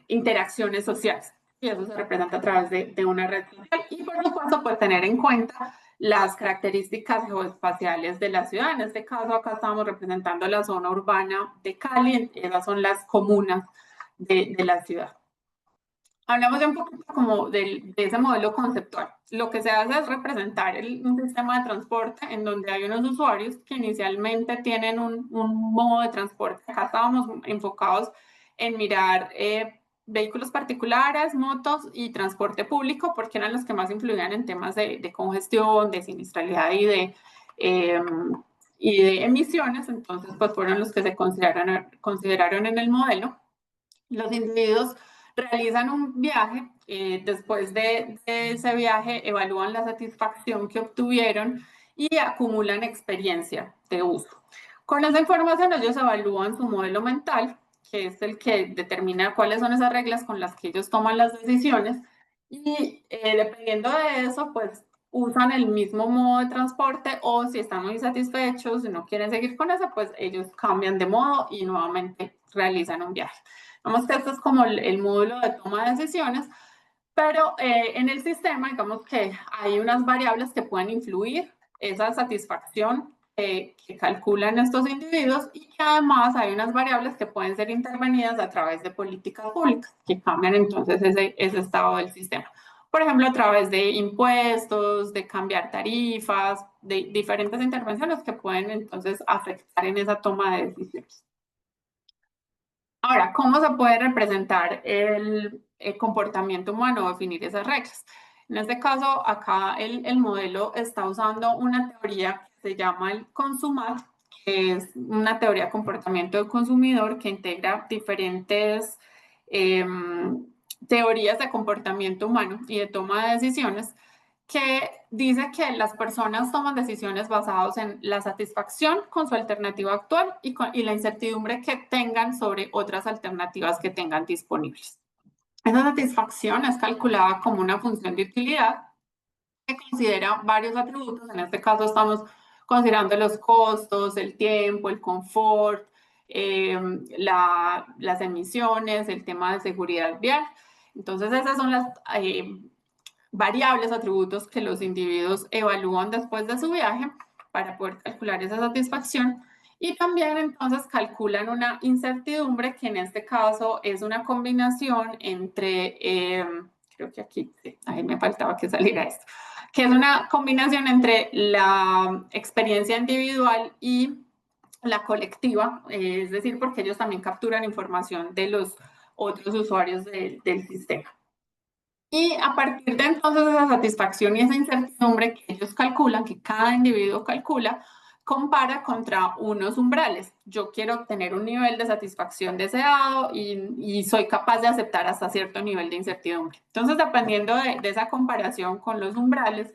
interacciones sociales. Y eso se representa a través de una red social. Y por supuesto, pues tener en cuenta las características geoespaciales de la ciudad. En este caso, acá estamos representando la zona urbana de Cali, esas son las comunas de la ciudad. Hablamos ya un poquito como de ese modelo conceptual. Lo que se hace es representar un sistema de transporte en donde hay unos usuarios que inicialmente tienen un modo de transporte. Acá estábamos enfocados en mirar vehículos particulares, motos y transporte público, porque eran los que más influían en temas de congestión, de siniestralidad y de emisiones. Entonces, pues fueron los que se consideraron en el modelo. Los individuos realizan un viaje, después de ese viaje evalúan la satisfacción que obtuvieron y acumulan experiencia de uso. Con esa información ellos evalúan su modelo mental, que es el que determina cuáles son esas reglas con las que ellos toman las decisiones, y dependiendo de eso, pues usan el mismo modo de transporte, o si están muy satisfechos y no quieren seguir con eso, pues ellos cambian de modo y nuevamente realizan un viaje. Vamos que esto es como el módulo de toma de decisiones, pero en el sistema, digamos que hay unas variables que pueden influir esa satisfacción que calculan estos individuos, y que además hay unas variables que pueden ser intervenidas a través de políticas públicas que cambian entonces ese estado del sistema. Por ejemplo, a través de impuestos, de cambiar tarifas, de diferentes intervenciones que pueden entonces afectar en esa toma de decisiones. Ahora, ¿cómo se puede representar el comportamiento humano o definir esas reglas? En este caso, acá el modelo está usando una teoría que se llama el CONSUMAT, que es una teoría de comportamiento del consumidor que integra diferentes teorías de comportamiento humano y de toma de decisiones, que dice que las personas toman decisiones basadas en la satisfacción con su alternativa actual y la incertidumbre que tengan sobre otras alternativas que tengan disponibles. Esa satisfacción es calculada como una función de utilidad que considera varios atributos. En este caso estamos considerando los costos, el tiempo, el confort, las emisiones, el tema de seguridad vial. Entonces esas son las variables, atributos que los individuos evalúan después de su viaje para poder calcular esa satisfacción. Y también entonces calculan una incertidumbre, que en este caso es una combinación entre, creo que aquí, sí, ahí me faltaba que saliera esto, que es una combinación entre la experiencia individual y la colectiva, es decir, porque ellos también capturan información de los otros usuarios del sistema. Y a partir de entonces esa satisfacción y esa incertidumbre que ellos calculan, que cada individuo calcula, compara contra unos umbrales. Yo quiero obtener un nivel de satisfacción deseado y soy capaz de aceptar hasta cierto nivel de incertidumbre. Entonces, dependiendo de esa comparación con los umbrales,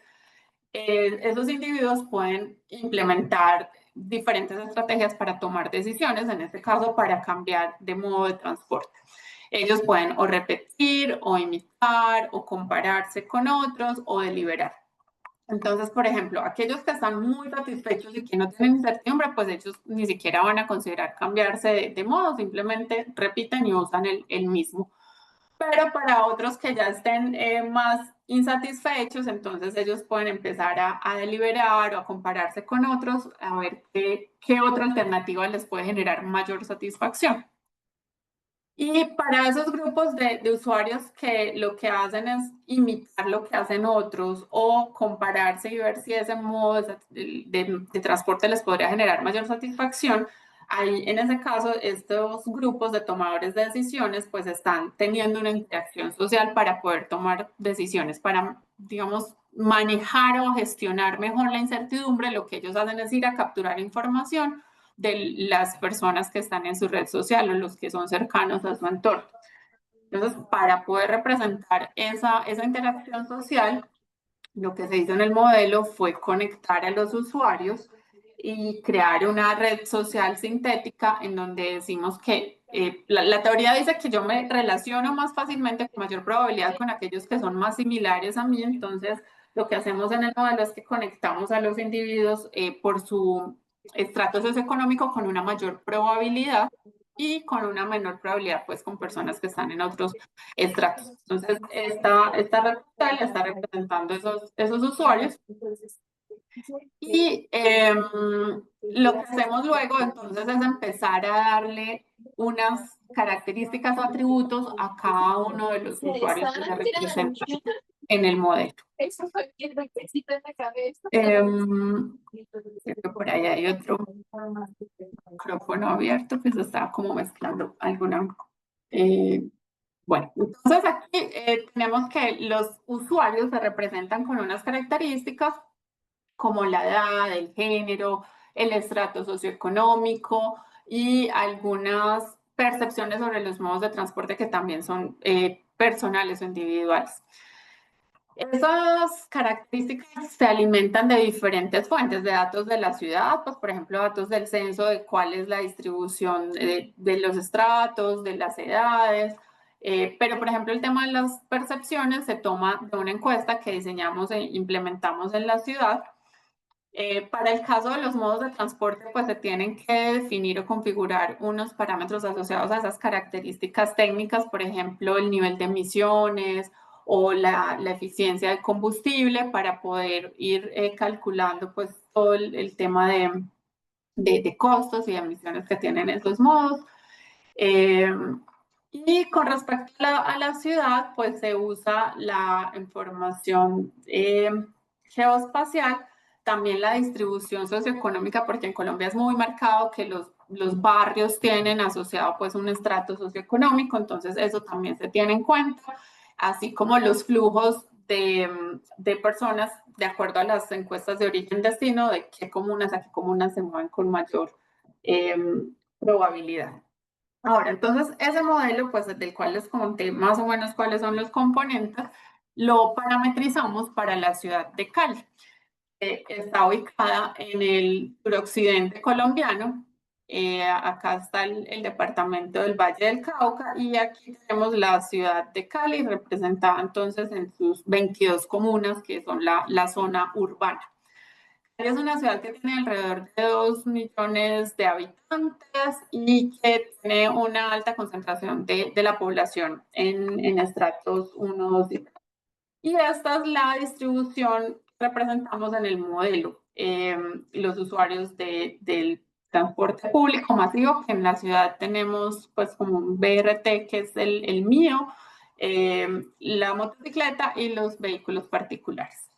esos individuos pueden implementar diferentes estrategias para tomar decisiones, en este caso para cambiar de modo de transporte. Ellos pueden o repetir, o imitar, o compararse con otros, o deliberar. Entonces, por ejemplo, aquellos que están muy satisfechos y que no tienen incertidumbre, pues ellos ni siquiera van a considerar cambiarse de modo, simplemente repiten y usan el mismo. Pero para otros que ya estén más insatisfechos, entonces ellos pueden empezar a deliberar o a compararse con otros, a ver qué otra alternativa les puede generar mayor satisfacción. Y para esos grupos de usuarios que lo que hacen es imitar lo que hacen otros o compararse y ver si ese modo de transporte les podría generar mayor satisfacción, ahí en ese caso estos grupos de tomadores de decisiones pues están teniendo una interacción social para poder tomar decisiones, para, digamos, manejar o gestionar mejor la incertidumbre. Lo que ellos hacen es ir a capturar información de las personas que están en su red social o los que son cercanos a su entorno. Entonces, para poder representar esa interacción social, lo que se hizo en el modelo fue conectar a los usuarios y crear una red social sintética en donde decimos que la teoría dice que yo me relaciono más fácilmente, con mayor probabilidad, con aquellos que son más similares a mí. Entonces, lo que hacemos en el modelo es que conectamos a los individuos por su estrato socioeconómico con una mayor probabilidad y con una menor probabilidad pues con personas que están en otros estratos. Entonces, esta red social está representando esos usuarios. Y lo que hacemos luego entonces es empezar a darle unas características o atributos a cada uno de los usuarios que se representan en el modelo. Creo que por ahí hay otro micrófono abierto que se está como mezclando alguna. Bueno, entonces aquí tenemos que los usuarios se representan con unas características como la edad, el género, el estrato socioeconómico y algunas percepciones sobre los modos de transporte que también son personales o individuales. Esas características se alimentan de diferentes fuentes de datos de la ciudad, pues por ejemplo datos del censo de cuál es la distribución de los estratos, de las edades, pero por ejemplo el tema de las percepciones se toma de una encuesta que diseñamos e implementamos en la ciudad. Para el caso de los modos de transporte, pues se tienen que definir o configurar unos parámetros asociados a esas características técnicas, por ejemplo, el nivel de emisiones o la eficiencia del combustible, para poder ir calculando pues todo el tema de costos y emisiones que tienen esos modos. Y con respecto a la ciudad, pues se usa la información geoespacial, también la distribución socioeconómica, porque en Colombia es muy marcado que los barrios tienen asociado pues un estrato socioeconómico, entonces eso también se tiene en cuenta, así como los flujos de personas de acuerdo a las encuestas de origen-destino, de qué comunas a qué comunas se mueven con mayor probabilidad. Ahora, entonces, ese modelo, pues, del cual les conté más o menos cuáles son los componentes, lo parametrizamos para la ciudad de Cali. Está ubicada en el suroccidente colombiano Acá está el departamento del Valle del Cauca y aquí tenemos la ciudad de Cali representada entonces en sus 22 comunas que son la zona urbana. Cali es una ciudad que tiene alrededor de 2 millones de habitantes y que tiene una alta concentración de la población en estratos 1, 2 y 3. Y esta es la distribución que representamos en el modelo. Los usuarios del transporte público masivo, que en la ciudad tenemos pues como un BRT, que es el mío, la motocicleta y los vehículos particulares.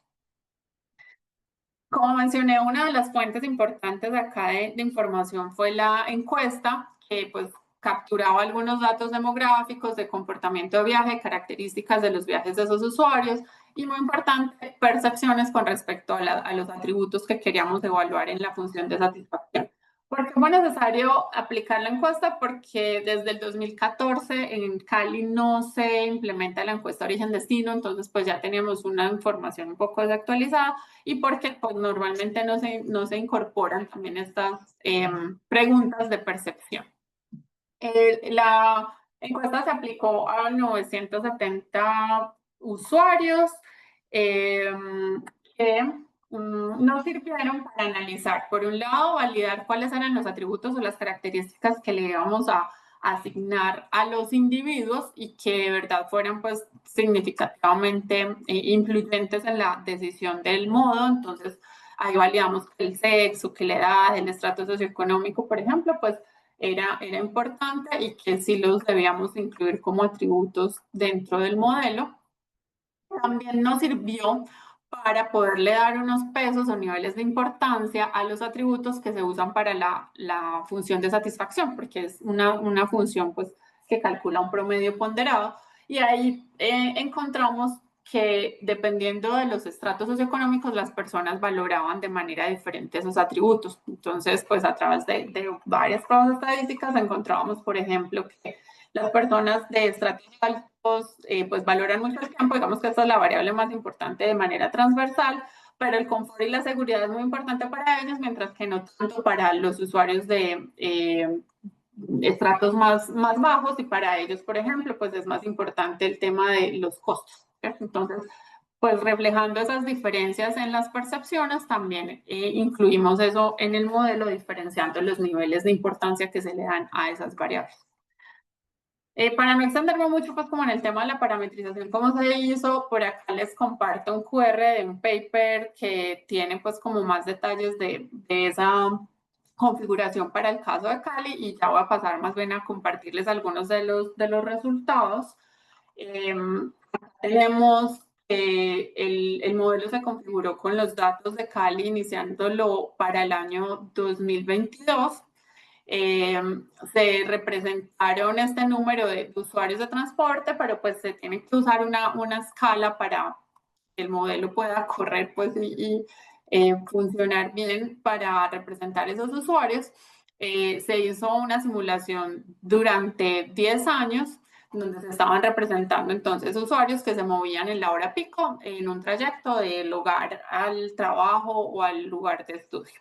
Como mencioné, una de las fuentes importantes acá de información fue la encuesta, que pues capturaba algunos datos demográficos de comportamiento de viaje, características de los viajes de esos usuarios y, muy importante, percepciones con respecto a los atributos que queríamos evaluar en la función de satisfacción. ¿Por qué fue necesario aplicar la encuesta? Porque desde el 2014 en Cali no se implementa la encuesta origen-destino, entonces pues ya teníamos una información un poco desactualizada y porque pues normalmente no se incorporan también estas preguntas de percepción. La encuesta se aplicó a 970 usuarios que nos sirvieron para analizar, por un lado, validar cuáles eran los atributos o las características que le íbamos a asignar a los individuos y que de verdad fueran pues significativamente influyentes en la decisión del modo. Entonces ahí validamos que el sexo, que la edad, el estrato socioeconómico, por ejemplo, pues era importante y que sí los debíamos incluir como atributos dentro del modelo. También nos sirvió para poderle dar unos pesos o niveles de importancia a los atributos que se usan para la función de satisfacción, porque es una función pues, que calcula un promedio ponderado. Y ahí encontramos que dependiendo de los estratos socioeconómicos, las personas valoraban de manera diferente esos atributos. Entonces, pues a través de varias pruebas estadísticas encontrábamos, por ejemplo, que las personas de estratos altos pues valoran mucho el tiempo, digamos que esta es la variable más importante de manera transversal, pero el confort y la seguridad es muy importante para ellos, mientras que no tanto para los usuarios de estratos más bajos, y para ellos, por ejemplo, pues es más importante el tema de los costos. ¿Cierto? Entonces, pues reflejando esas diferencias en las percepciones, también incluimos eso en el modelo, diferenciando los niveles de importancia que se le dan a esas variables. Para no extenderme mucho, pues como en el tema de la parametrización, cómo se hizo, por acá les comparto un QR de un paper que tiene pues como más detalles de esa configuración para el caso de Cali, y ya voy a pasar más bien a compartirles algunos de los resultados. Tenemos el modelo se configuró con los datos de Cali iniciándolo para el año 2022. Se representaron este número de usuarios de transporte, pero pues se tiene que usar una escala para que el modelo pueda correr pues, y funcionar bien para representar esos usuarios. Se hizo una simulación durante 10 años donde se estaban representando entonces usuarios que se movían en la hora pico en un trayecto del hogar al trabajo o al lugar de estudio.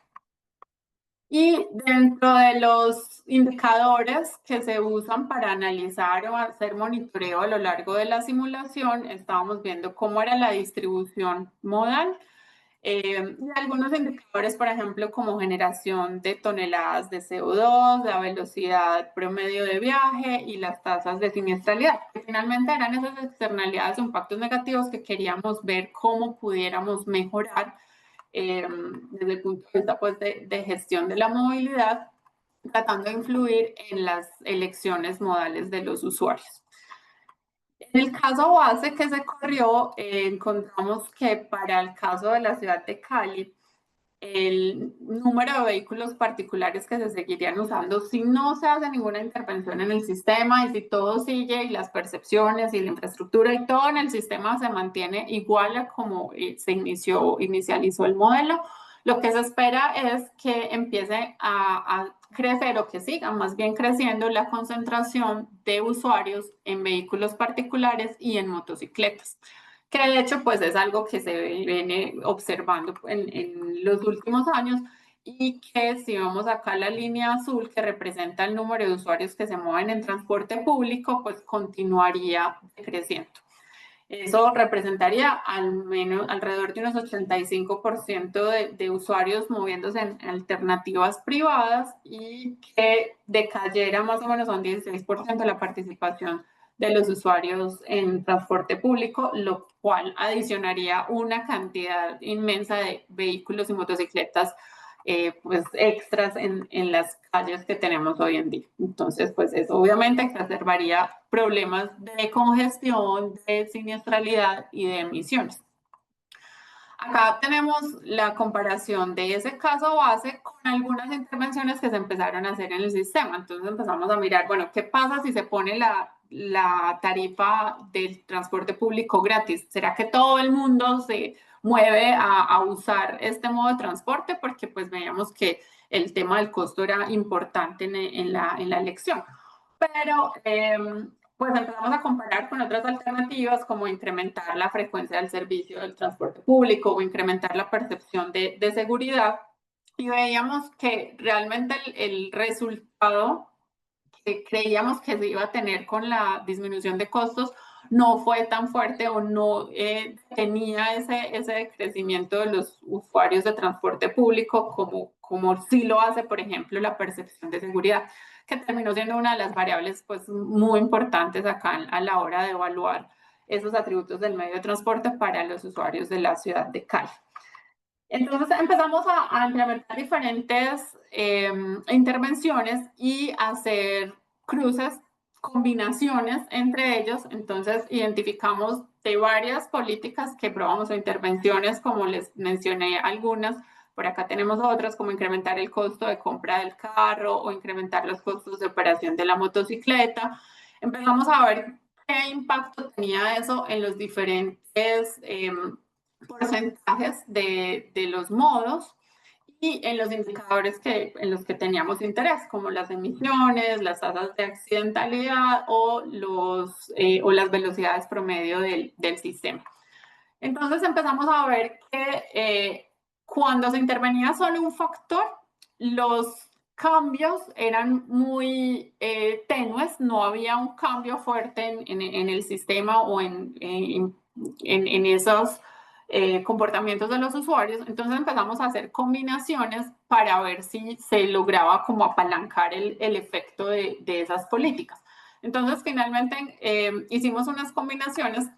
Y dentro de los indicadores que se usan para analizar o hacer monitoreo a lo largo de la simulación, estábamos viendo cómo era la distribución modal. Y algunos indicadores, por ejemplo, como generación de toneladas de CO2, la velocidad promedio de viaje y las tasas de siniestralidad. Finalmente eran esas externalidades o impactos negativos que queríamos ver cómo pudiéramos mejorar desde el punto de vista pues, de gestión de la movilidad, tratando de influir en las elecciones modales de los usuarios. En el caso base que se corrió, encontramos que para el caso de la ciudad de Cali, el número de vehículos particulares que se seguirían usando si no se hace ninguna intervención en el sistema y si todo sigue y las percepciones y la infraestructura y todo en el sistema se mantiene igual a como se inicializó el modelo, lo que se espera es que empiece a crecer o que siga más bien creciendo la concentración de usuarios en vehículos particulares y en motocicletas, que de hecho pues es algo que se viene observando en los últimos años y que si vemos acá la línea azul que representa el número de usuarios que se mueven en transporte público, pues continuaría creciendo. Eso representaría al menos alrededor de unos 85% de usuarios moviéndose en alternativas privadas y que decayera más o menos a un 16% la participación de los usuarios en transporte público, lo cual adicionaría una cantidad inmensa de vehículos y motocicletas pues extras en las calles que tenemos hoy en día. Entonces, pues eso obviamente exacerbaría problemas de congestión, de siniestralidad y de emisiones. Acá tenemos la comparación de ese caso base con algunas intervenciones que se empezaron a hacer en el sistema. Entonces empezamos a mirar, bueno, ¿qué pasa si se pone la tarifa del transporte público gratis? ¿Será que todo el mundo se mueve a usar este modo de transporte? Porque pues veíamos que el tema del costo era importante en la elección. Pero pues empezamos a comparar con otras alternativas como incrementar la frecuencia del servicio del transporte público o incrementar la percepción de seguridad, y veíamos que realmente el resultado que creíamos que se iba a tener con la disminución de costos no fue tan fuerte o no tenía ese crecimiento de los usuarios de transporte público como sí lo hace, por ejemplo, la percepción de seguridad, que terminó siendo una de las variables pues, muy importantes acá a la hora de evaluar esos atributos del medio de transporte para los usuarios de la ciudad de Cali. Entonces empezamos a implementar diferentes intervenciones y hacer cruces, combinaciones entre ellos. Entonces identificamos de varias políticas que probamos o intervenciones, como les mencioné algunas. Por acá tenemos otras, como incrementar el costo de compra del carro o incrementar los costos de operación de la motocicleta. Empezamos a ver qué impacto tenía eso en los diferentes porcentajes de los modos y en los indicadores en los que teníamos interés, como las emisiones, las tasas de accidentalidad o las velocidades promedio del sistema. Entonces empezamos a ver que cuando se intervenía solo un factor, los cambios eran muy tenues, no había un cambio fuerte en el sistema o en esos comportamientos de los usuarios. Entonces empezamos a hacer combinaciones para ver si se lograba como apalancar el efecto de esas políticas. Entonces finalmente hicimos unas combinaciones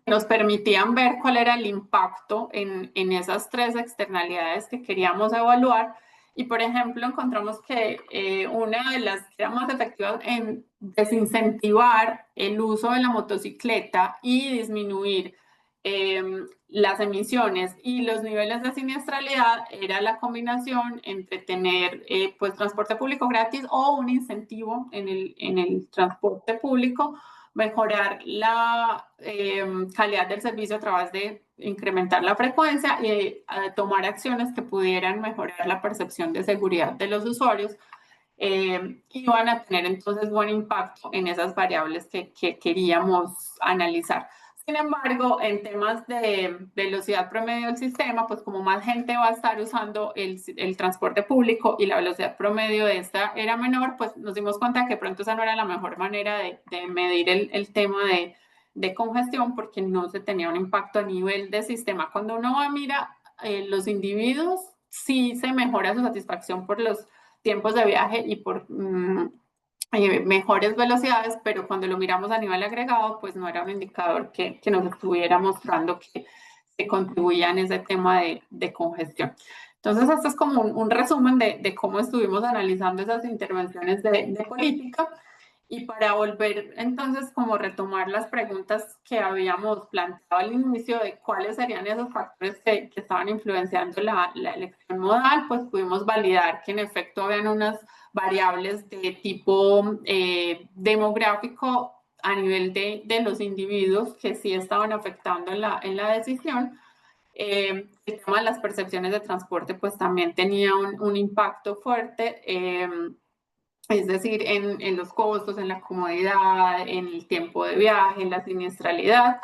nos permitían ver cuál era el impacto en esas tres externalidades que queríamos evaluar. Y, por ejemplo, encontramos que una de las que era más efectivas en desincentivar el uso de la motocicleta y disminuir las emisiones y los niveles de siniestralidad era la combinación entre tener pues, transporte público gratis o un incentivo en el transporte público, mejorar la calidad del servicio a través de incrementar la frecuencia y tomar acciones que pudieran mejorar la percepción de seguridad de los usuarios, y van a tener entonces buen impacto en esas variables que queríamos analizar. Sin embargo, en temas de velocidad promedio del sistema, pues como más gente va a estar usando el transporte público y la velocidad promedio de esta era menor, pues nos dimos cuenta que pronto esa no era la mejor manera de medir el tema de congestión, porque no se tenía un impacto a nivel de sistema. Cuando uno va a mirar los individuos, sí se mejora su satisfacción por los tiempos de viaje y por mejores velocidades, pero cuando lo miramos a nivel agregado, pues no era un indicador que nos estuviera mostrando que se contribuía en ese tema de congestión. Entonces, esto es como un resumen de cómo estuvimos analizando esas intervenciones de política. Y para volver entonces como retomar las preguntas que habíamos planteado al inicio de cuáles serían esos factores que estaban influenciando la elección modal, pues pudimos validar que en efecto habían unas variables de tipo demográfico a nivel de los individuos que sí estaban afectando en la decisión. El tema de las percepciones de transporte pues también tenía un impacto fuerte. Es decir, en los costos, en la comodidad, en el tiempo de viaje, en la siniestralidad.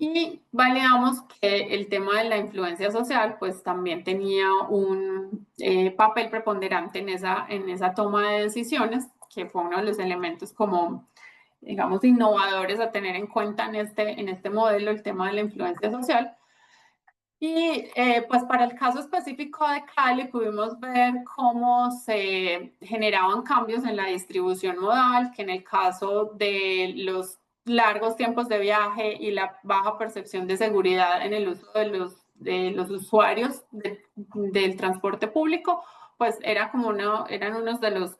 Y validamos que el tema de la influencia social pues también tenía un papel preponderante en esa toma de decisiones, que fue uno de los elementos como, digamos, innovadores a tener en cuenta en este modelo, el tema de la influencia social. Y pues para el caso específico de Cali pudimos ver cómo se generaban cambios en la distribución modal, que en el caso de los largos tiempos de viaje y la baja percepción de seguridad en el uso de los usuarios del transporte público, pues eran unos de los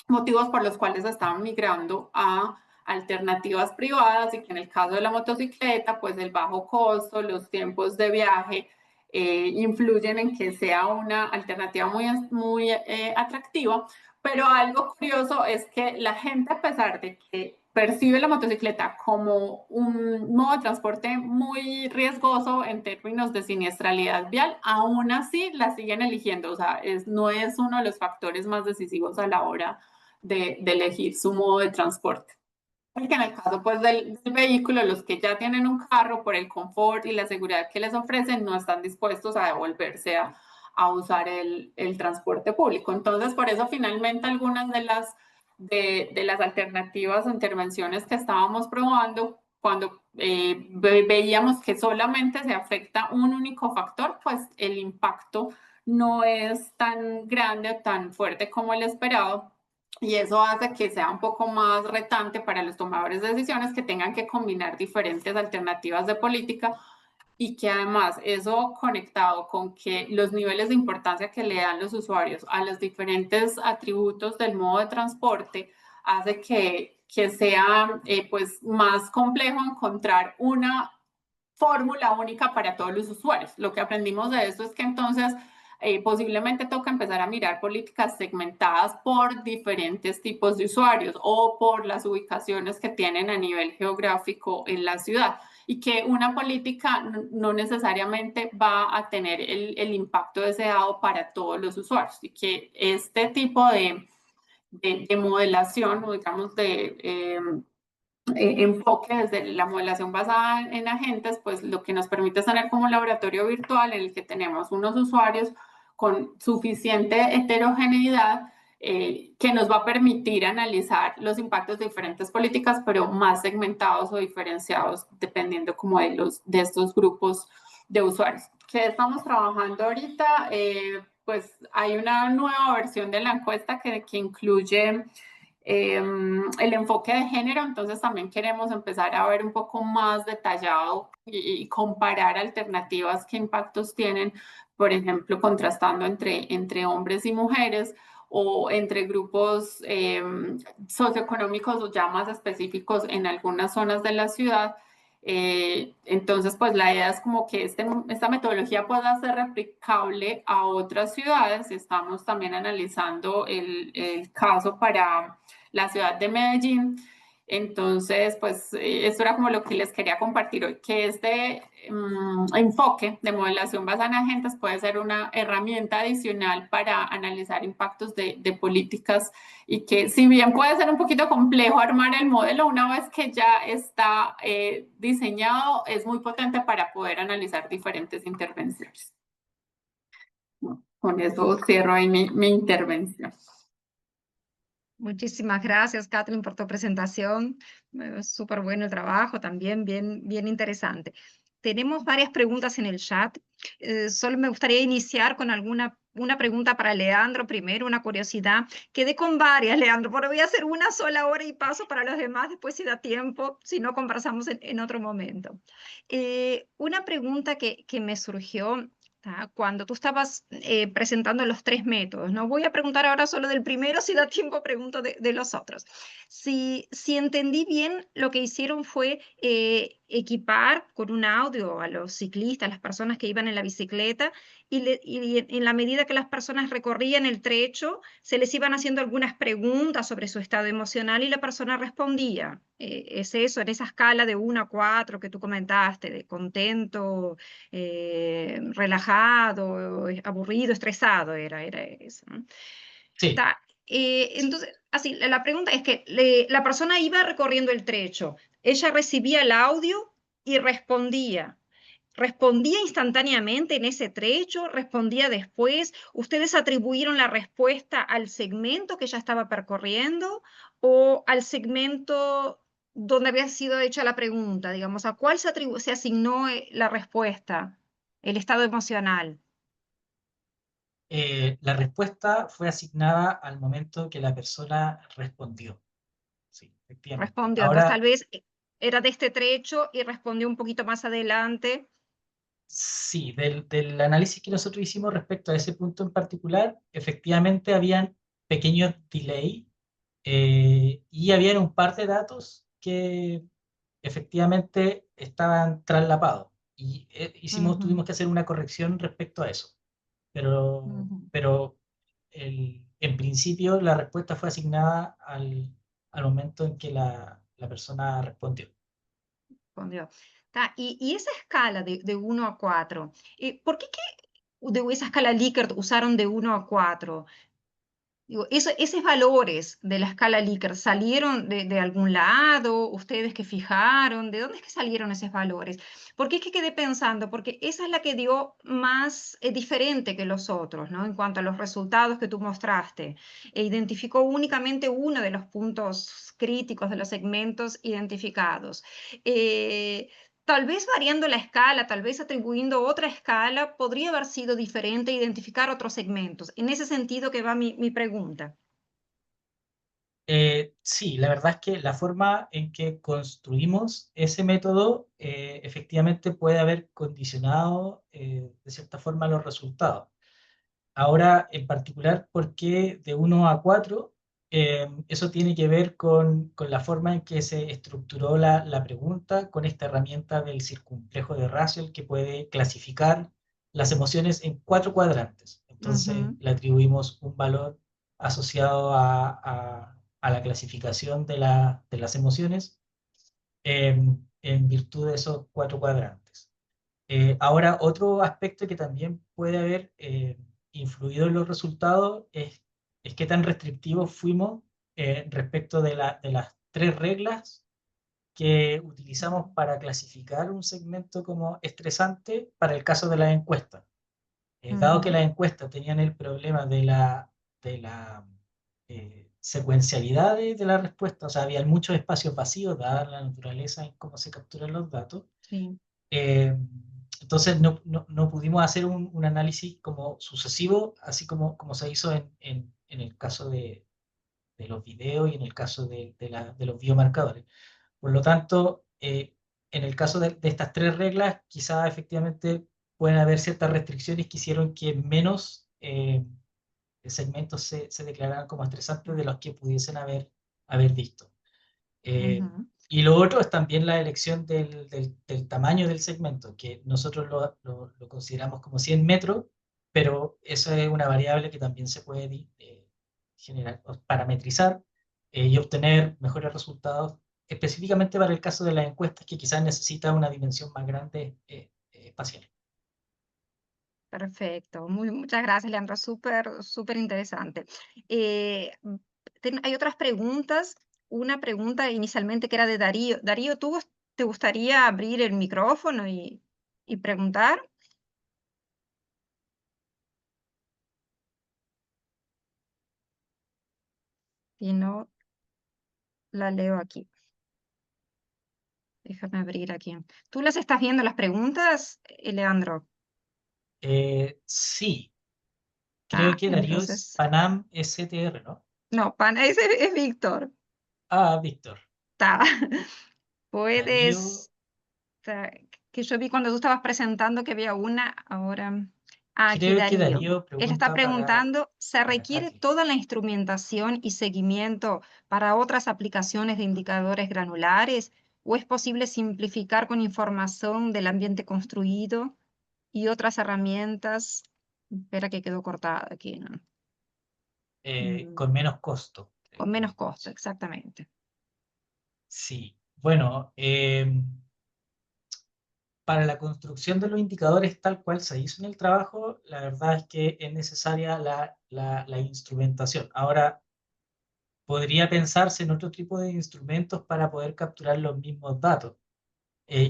motivos por los cuales estaban migrando a alternativas privadas, y que en el caso de la motocicleta, pues el bajo costo, los tiempos de viaje influyen en que sea una alternativa muy atractiva. Pero algo curioso es que la gente, a pesar de que percibe la motocicleta como un modo de transporte muy riesgoso en términos de siniestralidad vial, aún así la siguen eligiendo. O sea, no es uno de los factores más decisivos a la hora de elegir su modo de transporte. Porque en el caso pues, del vehículo, los que ya tienen un carro, por el confort y la seguridad que les ofrecen, no están dispuestos a devolverse a usar el transporte público. Entonces, por eso finalmente algunas de las alternativas o intervenciones que estábamos probando, cuando veíamos que solamente se afecta un único factor, pues el impacto no es tan grande o tan fuerte como el esperado. Y eso hace que sea un poco más retante para los tomadores de decisiones, que tengan que combinar diferentes alternativas de política, y que además eso, conectado con que los niveles de importancia que le dan los usuarios a los diferentes atributos del modo de transporte, hace que sea pues más complejo encontrar una fórmula única para todos los usuarios. Lo que aprendimos de esto es que entonces posiblemente toca empezar a mirar políticas segmentadas por diferentes tipos de usuarios o por las ubicaciones que tienen a nivel geográfico en la ciudad, y que una política no necesariamente va a tener el impacto deseado para todos los usuarios, y que este tipo de modelación, o digamos enfoque desde la modelación basada en agentes, pues lo que nos permite es tener como un laboratorio virtual en el que tenemos unos usuarios con suficiente heterogeneidad que nos va a permitir analizar los impactos de diferentes políticas, pero más segmentados o diferenciados dependiendo como de estos grupos de usuarios. ¿Qué estamos trabajando ahorita? Pues hay una nueva versión de la encuesta que incluye el enfoque de género. Entonces también queremos empezar a ver un poco más detallado y comparar alternativas, qué impactos tienen, por ejemplo, contrastando entre hombres y mujeres, o entre grupos socioeconómicos o ya más específicos en algunas zonas de la ciudad. Entonces, pues la idea es como que esta metodología pueda ser replicable a otras ciudades. Estamos también analizando el caso para la ciudad de Medellín. Entonces, pues esto era como lo que les quería compartir hoy, que este enfoque de modelación basada en agentes puede ser una herramienta adicional para analizar impactos de políticas, y que si bien puede ser un poquito complejo armar el modelo, una vez que ya está diseñado, es muy potente para poder analizar diferentes intervenciones. Bueno, con eso cierro ahí mi intervención. Muchísimas gracias, Kathleen, por tu presentación. Súper bueno el trabajo, también bien interesante. Tenemos varias preguntas en el chat. Solo me gustaría iniciar con una pregunta para Leandro primero, una curiosidad. Quedé con varias, Leandro, pero voy a hacer una sola ahora y paso para los demás después si da tiempo, si no conversamos en otro momento. Una pregunta que me surgió cuando tú estabas presentando los 3 métodos. No voy a preguntar ahora solo del primero, si da tiempo pregunto de los otros. Si entendí bien, lo que hicieron fue equipar con un audio a los ciclistas, a las personas que iban en la bicicleta, y en la medida que las personas recorrían el trecho, se les iban haciendo algunas preguntas sobre su estado emocional y la persona respondía. Es eso, en esa escala de 1 a 4 que tú comentaste, de contento, relajado, aburrido, estresado, era eso, ¿no? Sí. Entonces, así, la pregunta es que la persona iba recorriendo el trecho, ella recibía el audio y respondía. ¿Respondía instantáneamente en ese trecho? ¿Respondía después? ¿Ustedes atribuyeron la respuesta al segmento que ya estaba percorriendo o al segmento donde había sido hecha la pregunta? Digamos, ¿a cuál se asignó la respuesta, el estado emocional? La respuesta fue asignada al momento que la persona respondió. Sí, efectivamente. Respondió, entonces tal Ahora, vez era de este trecho y respondió un poquito más adelante. sí, del análisis que nosotros hicimos respecto a ese punto en particular, efectivamente habían pequeños delay y habían un par de datos que efectivamente estaban traslapados. Y Ujú, tuvimos que hacer una corrección respecto a eso. ujú. Pero en principio la respuesta fue asignada al momento en que la persona respondió. Respondió. Y esa escala de 1 a 4, ¿por qué de esa escala Likert usaron de 1 a 4? Digo, esos valores de la escala Likert, ¿salieron de algún lado? ¿Ustedes que fijaron? ¿De dónde es que salieron esos valores? Porque es que quedé pensando, porque esa es la que dio más diferente que los otros, ¿no? En cuanto a los resultados que tú mostraste. E identificó únicamente uno de los puntos críticos de los segmentos identificados. Eh, Tal vez variando la escala, tal vez atribuyendo otra escala, podría haber sido diferente e identificar otros segmentos. En ese sentido que va mi pregunta. Sí, la verdad es que la forma en que construimos ese método efectivamente puede haber condicionado de cierta forma los resultados. Ahora, en particular, ¿por qué de 1 a 4? Eso tiene que ver con la forma en que se estructuró la pregunta con esta herramienta del circunflejo de Russell que puede clasificar las emociones en 4 cuadrantes. Entonces, Ujú, le atribuimos un valor asociado a la clasificación de las emociones en virtud de esos 4 cuadrantes. Ahora, otro aspecto que también puede haber influido en los resultados es qué tan restrictivos fuimos respecto de las 3 reglas que utilizamos para clasificar un segmento como estresante para el caso de la encuesta. Dado que ujú, las encuestas tenían el problema de la secuencialidad de la respuesta, o sea, había muchos espacios vacíos, dada la naturaleza en cómo se capturan los datos, sí. eh, entonces no pudimos hacer un análisis como sucesivo, así como se hizo en el caso de los videos y en el caso de los biomarcadores. Por lo tanto, en el caso de estas 3 reglas, quizás efectivamente pueden haber ciertas restricciones que hicieron que menos segmentos se declararan como estresantes de los que pudiesen haber visto. Eh, Ujú, y lo otro es también la elección del tamaño del segmento, que nosotros lo consideramos como 100 metros, pero eso es una variable que también se puede generar, o parametrizar y obtener mejores resultados, específicamente para el caso de las encuestas que quizás necesita una dimensión más grande espacial. perfecto. Muchas gracias, Leandro. Súper, súper interesante. Hay otras preguntas. Una pregunta inicialmente que era de Darío. Darío, te gustaría abrir el micrófono y preguntar? Si no, la leo aquí. Déjame abrir aquí. ¿Tú las estás viendo las preguntas, Leandro? Sí, creo que Darío es Entonces, Panam STR, ¿no? no, ese es Víctor. Ah, Víctor. Está. Darío, Puedes, que yo vi cuando tú estabas presentando que había una, ahora, aquí creo que Darío. Darío Él está pregunta preguntando, ¿se para requiere Katy. toda la instrumentación y seguimiento para otras aplicaciones de indicadores granulares? ¿O es posible simplificar con información del ambiente construido y otras herramientas? Espera que quedó cortada aquí, ¿no? Con Mm, menos costo. Con menos costo, exactamente. Sí, bueno, para la construcción de los indicadores tal cual se hizo en el trabajo, la verdad es que es necesaria la instrumentación. Ahora, podría pensarse en otro tipo de instrumentos para poder capturar los mismos datos.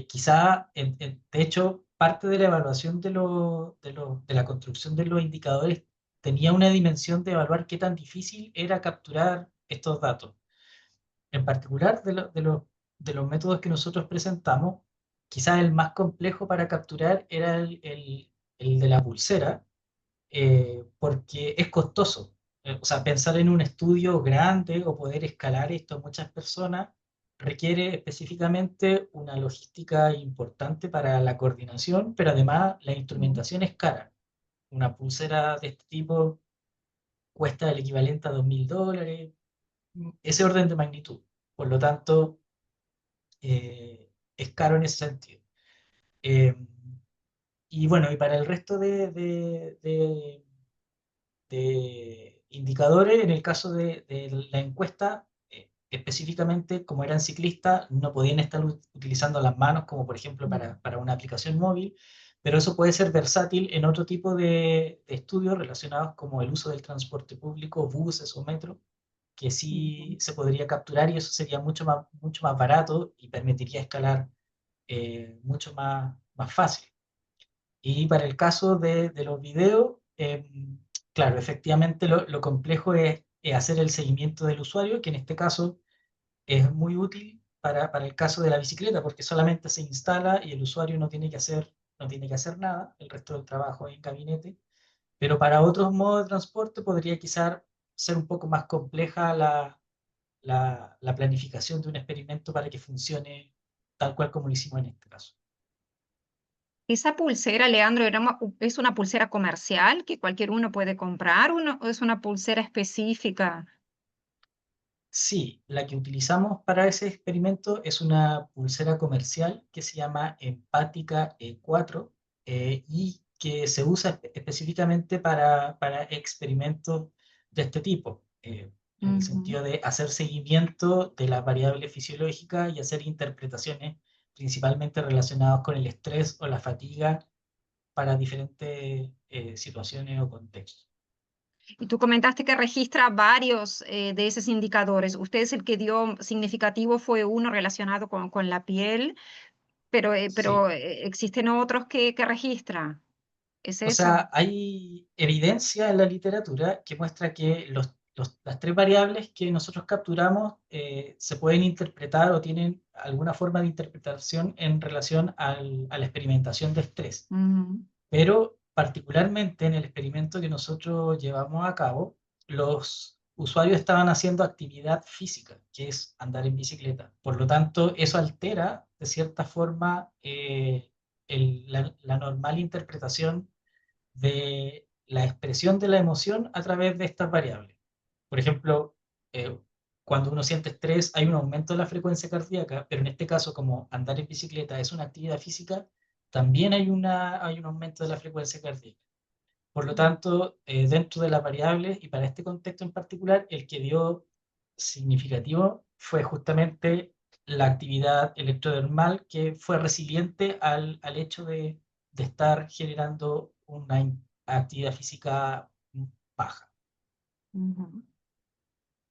Quizá, de hecho, parte de la evaluación de la construcción de los indicadores tenía una dimensión de evaluar qué tan difícil era capturar estos datos. En particular, de los métodos que nosotros presentamos, quizás el más complejo para capturar era el de la pulsera, porque es costoso. O sea, pensar en un estudio grande o poder escalar esto a muchas personas requiere específicamente una logística importante para la coordinación, pero además la instrumentación es cara. Una pulsera de este tipo cuesta el equivalente a $2000, ese orden de magnitud. Por lo tanto, es caro en ese sentido. Eh, y bueno, y para el resto de indicadores, en el caso de la encuesta, específicamente como eran ciclistas, no podían estar utilizando las manos como por ejemplo para una aplicación móvil, pero eso puede ser versátil en otro tipo de estudios relacionados como el uso del transporte público, buses o metro, que sí se podría capturar y eso sería mucho más barato y permitiría escalar más fácil. Y para el caso de los videos, claro, efectivamente lo complejo es hacer el seguimiento del usuario, que en este caso es muy útil para el caso de la bicicleta, porque solamente se instala y el usuario no tiene que hacer nada, el resto del trabajo es en gabinete. Pero para otros modos de transporte podría quizás ser un poco más compleja la planificación de un experimento para que funcione tal cual como lo hicimos en este caso. Esa pulsera, Leandro, ¿es una pulsera comercial que cualquier uno puede comprar o es una pulsera específica? Sí, la que utilizamos para ese experimento es una pulsera comercial que se llama Empática E4 y que se usa específicamente para experimentos de este tipo, en el sentido de hacer seguimiento de las variables fisiológicas y hacer interpretaciones principalmente relacionadas con el estrés o la fatiga para diferentes situaciones o contextos. Y tú comentaste que registra varios de esos indicadores. Ustedes el que dio significativo fue uno relacionado con la piel, pero, Sí. existen otros que registra. ¿Es O eso? sea, hay evidencia en la literatura que muestra que las tres variables que nosotros capturamos se pueden interpretar o tienen alguna forma de interpretación en relación a la experimentación de estrés. Ujú. Pero particularmente en el experimento que nosotros llevamos a cabo, los usuarios estaban haciendo actividad física, que es andar en bicicleta. Por lo tanto, eso altera de cierta forma la normal interpretación de la expresión de la emoción a través de estas variables. Por ejemplo, eh, cuando uno siente estrés hay un aumento de la frecuencia cardíaca, pero en este caso, como andar en bicicleta es una actividad física, también hay un aumento de la frecuencia cardíaca. Por lo tanto, dentro de las variables, y para este contexto en particular, el que dio significativo fue justamente la actividad electrodermal que fue resiliente al hecho de estar generando una actividad física baja. Ujú.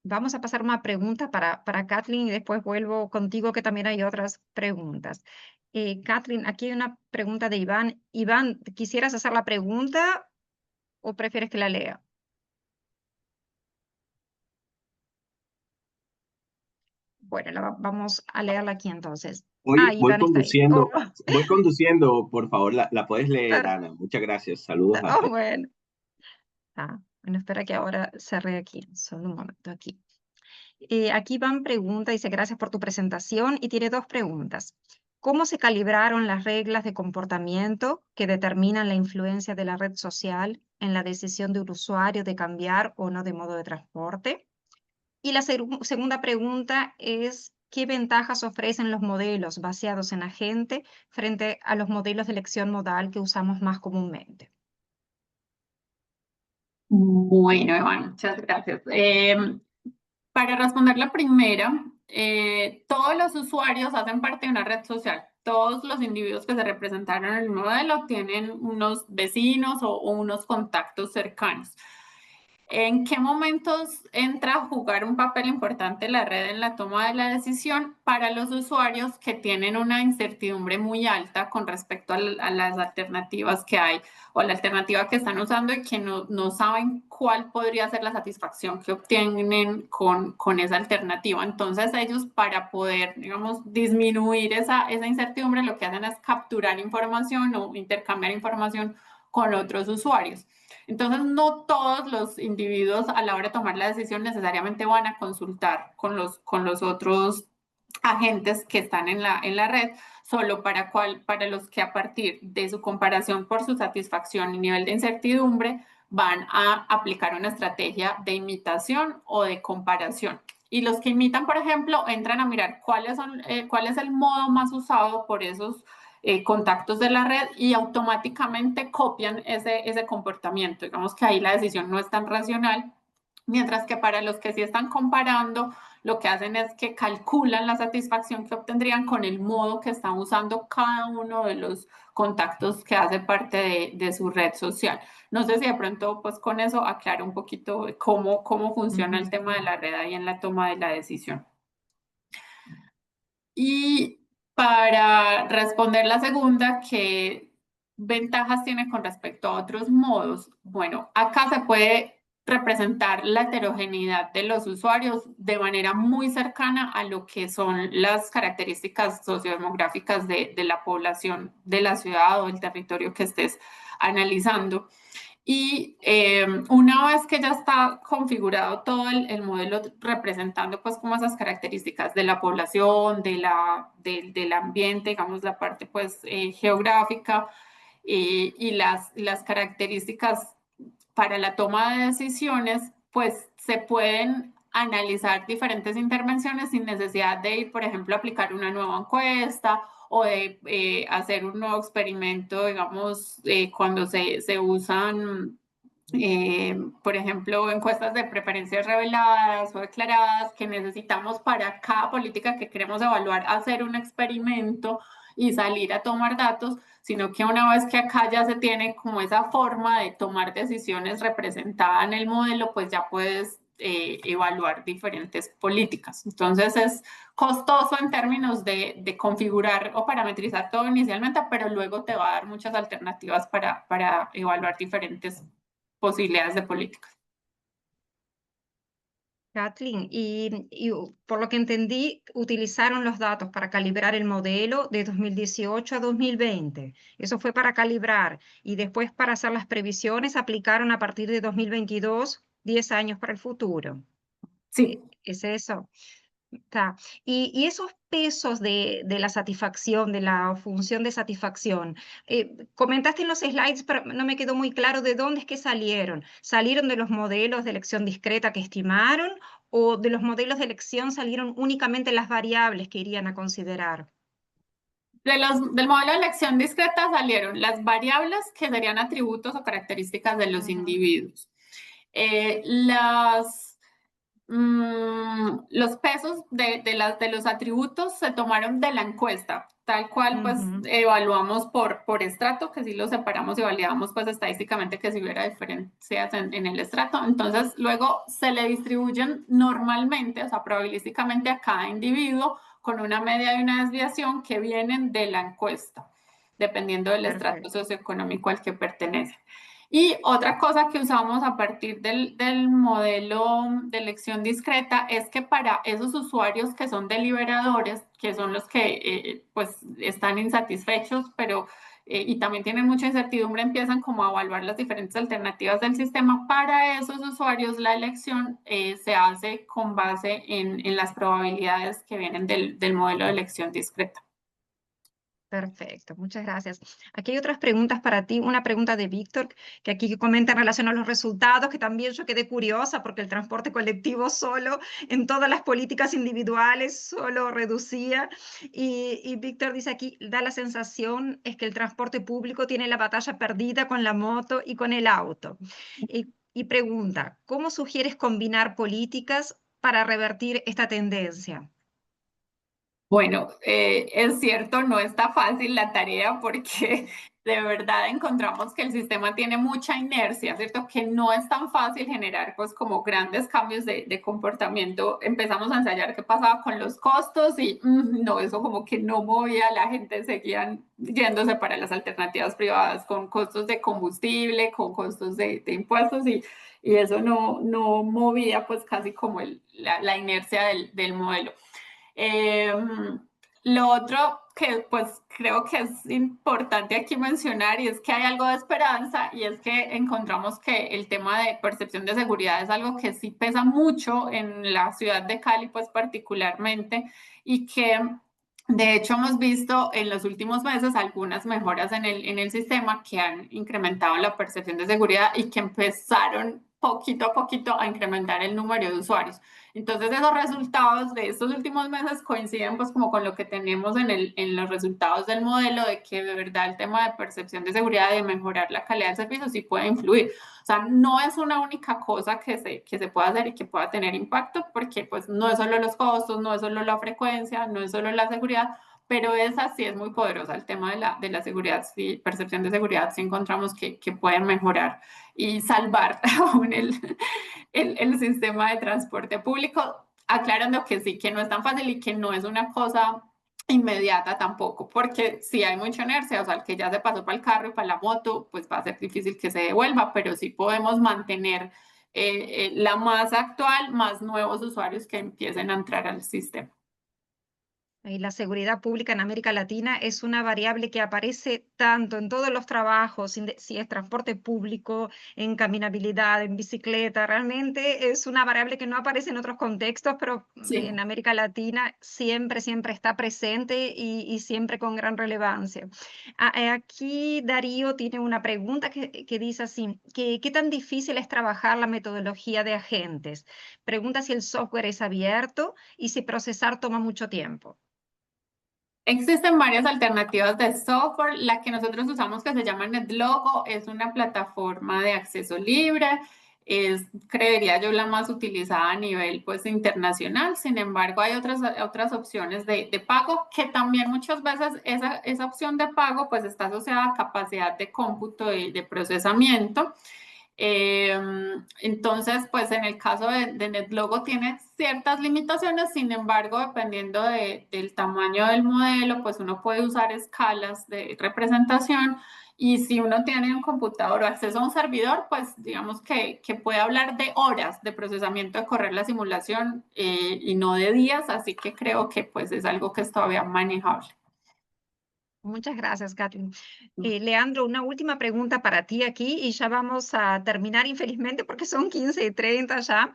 Vamos a pasar una pregunta para Kathleen y después vuelvo contigo que también hay otras preguntas. Kathleen, aquí hay una pregunta de Iván. Iván, ¿quisieras hacer la pregunta o prefieres que la lea? Bueno, vamos a leerla aquí entonces. Voy Iván está ahí. Oh, conduciendo, por favor, la puedes leer, per- Ana. Muchas gracias. Saludos a oh, todos. bueno. Bueno, espera que ahora cerré aquí. Solo un momento aquí. Aquí Iván pregunta, dice, gracias por tu presentación y tiene dos preguntas. ¿Cómo se calibraron las reglas de comportamiento que determinan la influencia de la red social en la decisión de un usuario de cambiar o no de modo de transporte? Y la segunda pregunta es, ¿qué ventajas ofrecen los modelos basados en agente frente a los modelos de elección modal que usamos más comúnmente? Bueno, Iván, muchas gracias. Para responder la primera, todos los usuarios hacen parte de una red social. Todos los individuos que se representaron en el modelo tienen unos vecinos o unos contactos cercanos. ¿En qué momentos entra a jugar un papel importante la red en la toma de la decisión para los usuarios que tienen una incertidumbre muy alta con respecto a las alternativas que hay o la alternativa que están usando y que no saben cuál podría ser la satisfacción que obtienen con esa alternativa? Entonces ellos, para poder, digamos, disminuir esa incertidumbre, lo que hacen es capturar información o intercambiar información con otros usuarios. Entonces, no todos los individuos a la hora de tomar la decisión necesariamente van a consultar con los otros agentes que están en la red, solo para los que a partir de su comparación por su satisfacción y nivel de incertidumbre van a aplicar una estrategia de imitación o de comparación. Y los que imitan, por ejemplo, entran a mirar cuál es el modo más usado por esos contactos de la red y automáticamente copian ese comportamiento. Digamos que ahí la decisión no es tan racional, mientras que para los que sí están comparando, lo que hacen es que calculan la satisfacción que obtendrían con el modo que están usando cada uno de los contactos que hace parte de su red social. No sé si de pronto, pues con eso aclaro un poquito cómo funciona el tema de la red ahí en la toma de la decisión. Y para responder la segunda, ¿qué ventajas tiene con respecto a otros modos? Bueno, acá se puede representar la heterogeneidad de los usuarios de manera muy cercana a lo que son las características sociodemográficas de la población de la ciudad o el territorio que estés analizando. Y una vez que ya está configurado todo el modelo representando pues como esas características de la población, del ambiente, digamos la parte pues geográfica y las características para la toma de decisiones, pues se pueden analizar diferentes intervenciones sin necesidad de ir, por ejemplo, a aplicar una nueva encuesta o de hacer un nuevo experimento, digamos, cuando se usan, por ejemplo, encuestas de preferencias reveladas o declaradas, que necesitamos para cada política que queremos evaluar hacer un experimento y salir a tomar datos, sino que una vez que acá ya se tiene como esa forma de tomar decisiones representada en el modelo, pues ya puedes evaluar diferentes políticas. Entonces es costoso en términos de configurar o parametrizar todo inicialmente, pero luego te va a dar muchas alternativas para evaluar diferentes posibilidades de políticas. Kathleen, por lo que entendí, utilizaron los datos para calibrar el modelo de 2018 a 2020. Eso fue para calibrar y después para hacer las previsiones aplicaron a partir de 2022, 10 años para el futuro. Sí. ¿Es eso? Está. Y esos pesos de la satisfacción, de la función de satisfacción, comentaste en los slides, pero no me quedó muy claro de dónde es que salieron. ¿Salieron de los modelos de elección discreta que estimaron o de los modelos de elección salieron únicamente las variables que irían a considerar? Del modelo de elección discreta salieron las variables que serían atributos o características de los individuos. Los pesos de los atributos se tomaron de la encuesta, tal cual pues evaluamos por estrato, que sí lo separamos y validamos pues estadísticamente que si hubiera diferencias en el estrato. Entonces luego se le distribuyen normalmente, o sea, probabilísticamente a cada individuo con una media y una desviación que vienen de la encuesta, dependiendo del estrato socioeconómico al que pertenece. Y otra cosa que usamos a partir del modelo de elección discreta es que para esos usuarios que son deliberadores, que son los que pues están insatisfechos, pero y también tienen mucha incertidumbre, empiezan como a evaluar las diferentes alternativas del sistema. Para esos usuarios la elección se hace con base en las probabilidades que vienen del modelo de elección discreta. Perfecto, muchas gracias. Aquí hay otras preguntas para ti. Una pregunta de Víctor, que aquí comenta en relación a los resultados, que también yo quedé curiosa porque el transporte colectivo solo, en todas las políticas individuales, solo reducía. Y Víctor dice aquí, da la sensación es que el transporte público tiene la batalla perdida con la moto y con el auto. Y pregunta, ¿cómo sugieres combinar políticas para revertir esta tendencia? Bueno, es cierto, no está fácil la tarea porque de verdad encontramos que el sistema tiene mucha inercia, ¿cierto? Que no es tan fácil generar pues como grandes cambios de comportamiento. Empezamos a ensayar qué pasaba con los costos y no, eso como que no movía, la gente seguían yéndose para las alternativas privadas con costos de combustible, con costos de impuestos y eso no movía pues casi como la inercia del modelo. Lo otro que pues creo que es importante aquí mencionar y es que hay algo de esperanza y es que encontramos que el tema de percepción de seguridad es algo que sí pesa mucho en la ciudad de Cali pues particularmente y que de hecho hemos visto en los últimos meses algunas mejoras en el sistema que han incrementado la percepción de seguridad y que empezaron poquito a poquito a incrementar el número de usuarios. Entonces esos resultados de estos últimos meses coinciden pues como con lo que tenemos en los resultados del modelo de que de verdad el tema de percepción de seguridad, de mejorar la calidad del servicio sí puede influir. O sea, no es una única cosa que se pueda hacer y que pueda tener impacto porque pues no es solo los costos, no es solo la frecuencia, no es solo la seguridad, pero esa sí es muy poderosa, el tema de la seguridad, sí, percepción de seguridad, sí encontramos que puede mejorar y salvar aún el sistema de transporte público, aclarando que sí, que no es tan fácil y que no es una cosa inmediata tampoco, porque si hay mucha inercia, o sea, el que ya se pasó para el carro y para la moto, pues va a ser difícil que se devuelva, pero sí podemos mantener la masa actual, más nuevos usuarios que empiecen a entrar al sistema. Y la seguridad pública en América Latina es una variable que aparece tanto en todos los trabajos, si es transporte público, en caminabilidad, en bicicleta, realmente es una variable que no aparece en otros contextos, pero Sí. en América Latina siempre, siempre está presente y siempre con gran relevancia. Aquí Darío tiene una pregunta que dice así, ¿qué tan difícil es trabajar la metodología de agentes? Pregunta si el software es abierto y si procesar toma mucho tiempo. Existen varias alternativas de software. La que nosotros usamos, que se llama NetLogo, es una plataforma de acceso libre. Es, creería yo, la más utilizada a nivel pues, internacional. Sin embargo, hay otras opciones de pago que también muchas veces esa opción de pago pues, está asociada a capacidad de cómputo y de procesamiento. Entonces, pues en el caso de NetLogo tiene ciertas limitaciones, sin embargo, dependiendo del tamaño del modelo, pues uno puede usar escalas de representación y si uno tiene un computador o acceso a un servidor, pues digamos que puede hablar de horas de procesamiento de correr la simulación y no de días, así que creo que pues es algo que es todavía manejable. Muchas gracias, Kathleen. Leandro, una última pregunta para ti aquí y ya vamos a terminar infelizmente porque son 15:30 ya.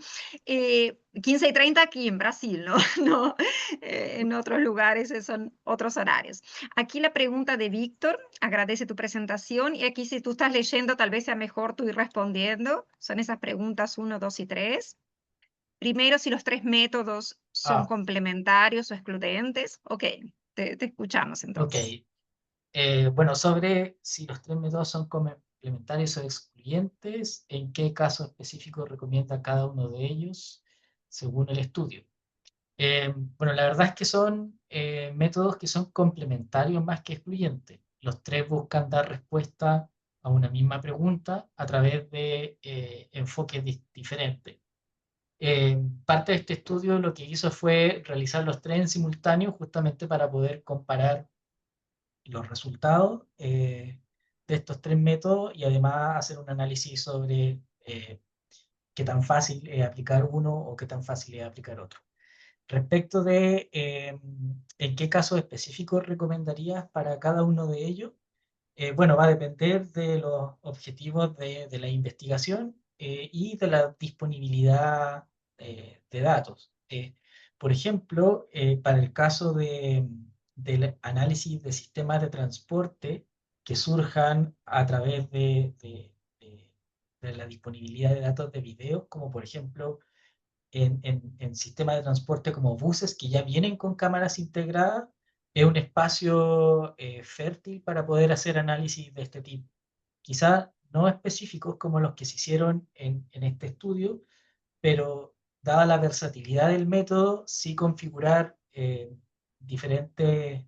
15:30 aquí en Brasil, ¿no? No, en otros lugares son otros horarios. Aquí la pregunta de Víctor, agradece tu presentación y aquí si tú estás leyendo tal vez sea mejor tú ir respondiendo. Son esas preguntas 1, 2 y 3. Primero, si los 3 métodos son complementarios o excluyentes. Ok, te escuchamos entonces. Ok. Bueno, sobre si los 3 métodos son complementarios o excluyentes, ¿en qué caso específico recomienda cada uno de ellos según el estudio? Bueno, la verdad es que son métodos que son complementarios más que excluyentes. Los 3 buscan dar respuesta a una misma pregunta a través de enfoques diferentes. Parte de este estudio lo que hizo fue realizar los 3 en simultáneo justamente para poder comparar los resultados de estos 3 métodos y además hacer un análisis sobre qué tan fácil es aplicar uno o qué tan fácil es aplicar otro. Respecto de en qué casos específicos recomendarías para cada uno de ellos, bueno, va a depender de los objetivos de la investigación y de la disponibilidad de datos. Por ejemplo, para el caso del análisis de sistemas de transporte que surjan a través de la disponibilidad de datos de video, como por ejemplo en sistemas de transporte como buses que ya vienen con cámaras integradas, es un espacio fértil para poder hacer análisis de este tipo. Quizá no específicos como los que se hicieron en este estudio, pero dada la versatilidad del método, sí configurar diferentes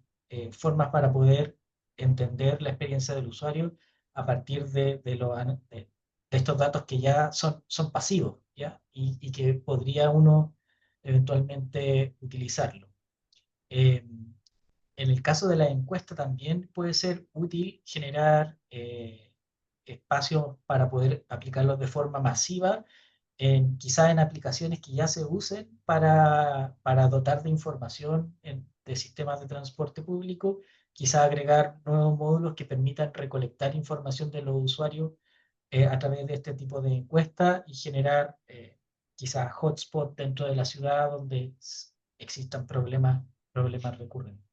formas para poder entender la experiencia del usuario a partir de estos datos que ya son pasivos, ¿ya? Y que podría uno eventualmente utilizarlo. En el caso de la encuesta también puede ser útil generar espacios para poder aplicarlos de forma masiva, quizá en aplicaciones que ya se usen para dotar de información de sistemas de transporte público, quizá agregar nuevos módulos que permitan recolectar información de los usuarios a través de este tipo de encuestas y generar quizá hotspots dentro de la ciudad donde existan problemas recurrentes.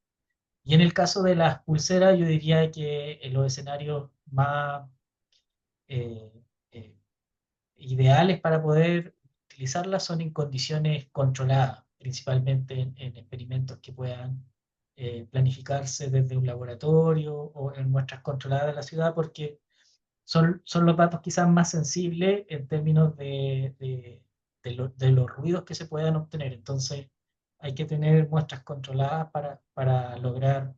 Y en el caso de las pulseras, yo diría que en los escenarios más eh, eh, ideales para poder utilizarlas son en condiciones controladas, principalmente en experimentos que puedan planificarse desde un laboratorio o en muestras controladas de la ciudad, porque son los datos quizás más sensibles en términos de los ruidos que se puedan obtener. Entonces, hay que tener muestras controladas para lograr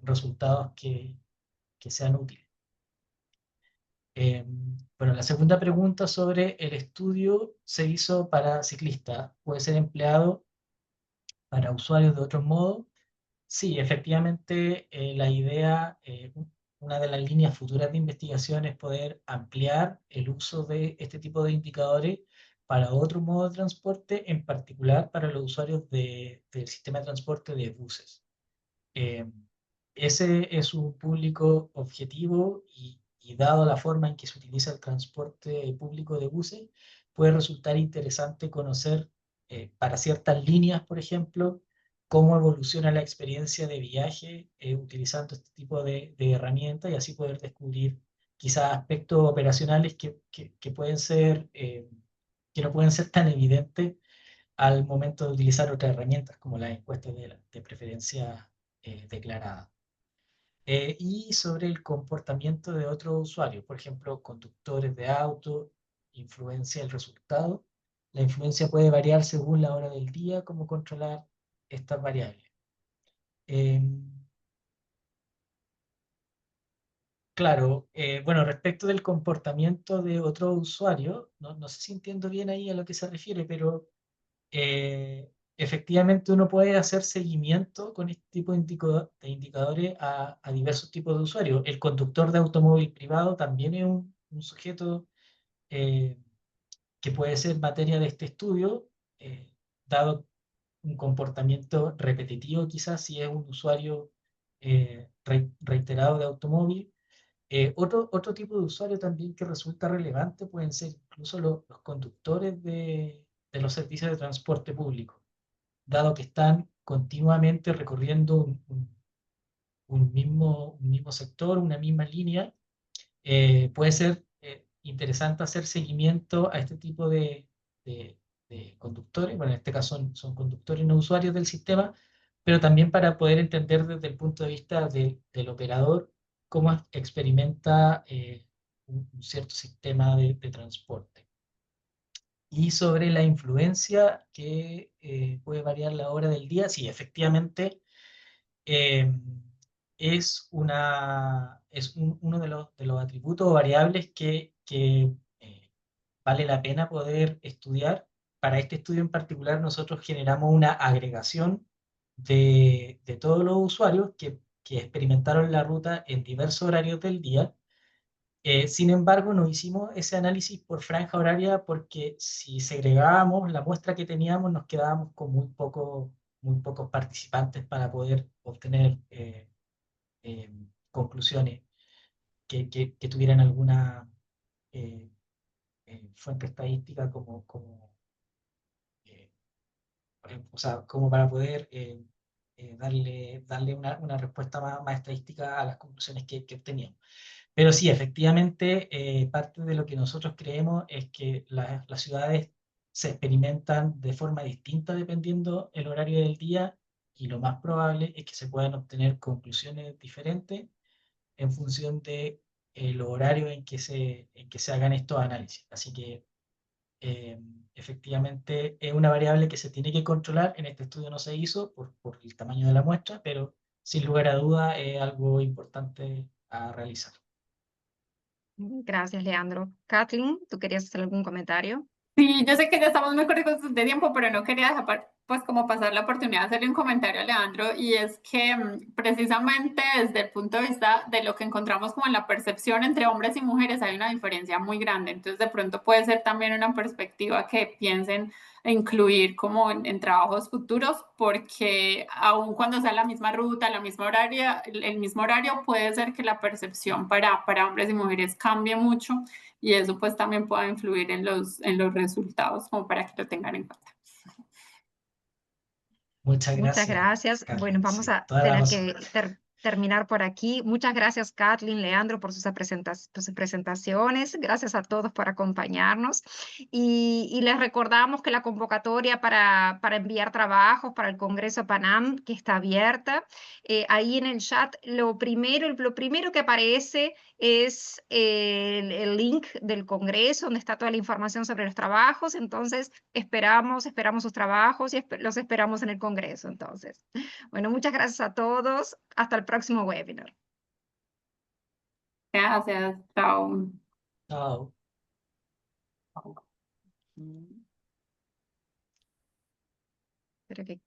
resultados que sean útiles. Bueno, la segunda pregunta sobre el estudio se hizo para ciclistas. ¿Puede ser empleado para usuarios de otros modos? Sí, efectivamente, la idea, una de las líneas futuras de investigación es poder ampliar el uso de este tipo de indicadores para otro modo de transporte, en particular para los usuarios del sistema de transporte de buses. Eh, Ese es un público objetivo y dado la forma en que se utiliza el transporte público de buses, puede resultar interesante conocer para ciertas líneas, por ejemplo, cómo evoluciona la experiencia de viaje utilizando este tipo de herramientas y así poder descubrir quizás aspectos operacionales que pueden ser, que no pueden ser tan evidentes al momento de utilizar otras herramientas como las encuestas de preferencia declarada. Y sobre el comportamiento de otros usuarios, por ejemplo, conductores de auto, influencia el resultado. La influencia puede variar según la hora del día, cómo controlar estas variables. Claro, bueno, respecto del comportamiento de otros usuarios, no sé si entiendo bien ahí a lo que se refiere, pero efectivamente uno puede hacer seguimiento con este tipo de indicadores a diversos tipos de usuarios. El conductor de automóvil privado también es un sujeto eh, que puede ser materia de este estudio, dado un comportamiento repetitivo quizás si es un usuario reiterado de automóvil. Otro tipo de usuario también que resulta relevante pueden ser incluso los conductores de los servicios de transporte público, dado que están continuamente recorriendo un mismo sector, una misma línea. Puede ser interesante hacer seguimiento a este tipo de conductores, bueno, en este caso son conductores no usuarios del sistema, pero también para poder entender desde el punto de vista del operador cómo experimenta un cierto sistema de transporte. Y sobre la influencia que puede variar la hora del día, sí, efectivamente eh, es uno de los atributos o variables que vale la pena poder estudiar. Para este estudio en particular nosotros generamos una agregación de todos los usuarios que experimentaron la ruta en diversos horarios del día. Sin embargo, no hicimos ese análisis por franja horaria porque si segregábamos la muestra que teníamos, nos quedábamos con muy pocos participantes para poder obtener conclusiones que tuvieran alguna eh, fuente estadística eh, o sea, como para poder darle una respuesta más estadística a las conclusiones que obteníamos. Pero sí, efectivamente, parte de lo que nosotros creemos es que las ciudades se experimentan de forma distinta dependiendo el horario del día y lo más probable es que se puedan obtener conclusiones diferentes en función de los horarios en que se hagan estos análisis. Así que efectivamente es una variable que se tiene que controlar. En este estudio no se hizo por el tamaño de la muestra, pero sin lugar a duda es algo importante a realizar. Gracias, Leandro. Kathleen, ¿tú querías hacer algún comentario? Sí, yo sé que ya estamos muy cortos de tiempo, pero no quería dejar pues como pasar la oportunidad de hacerle un comentario a Leandro, y es que precisamente desde el punto de vista de lo que encontramos como en la percepción entre hombres y mujeres hay una diferencia muy grande. Entonces de pronto puede ser también una perspectiva que piensen incluir como en trabajos futuros, porque aun cuando sea la misma ruta, la misma horaria, el mismo horario, puede ser que la percepción para hombres y mujeres cambie mucho, y eso pues también pueda influir en los resultados, como para que lo tengan en cuenta. Muchas Muchas gracias, gracias. Kathleen, Bueno, vamos sí, a toda la tener razón. que terminar por aquí. Muchas gracias, Kathleen, Leandro, por sus presentaciones. Gracias a todos por acompañarnos. Y les recordamos que la convocatoria para enviar trabajos para el Congreso PANAM, que está abierta, ahí en el chat, lo primero que aparece es el link del Congreso, donde está toda la información sobre los trabajos. Entonces, esperamos sus trabajos y los esperamos en el Congreso. Entonces, bueno, muchas gracias a todos. Hasta el próximo webinar. Gracias, chao. Chao. Espero que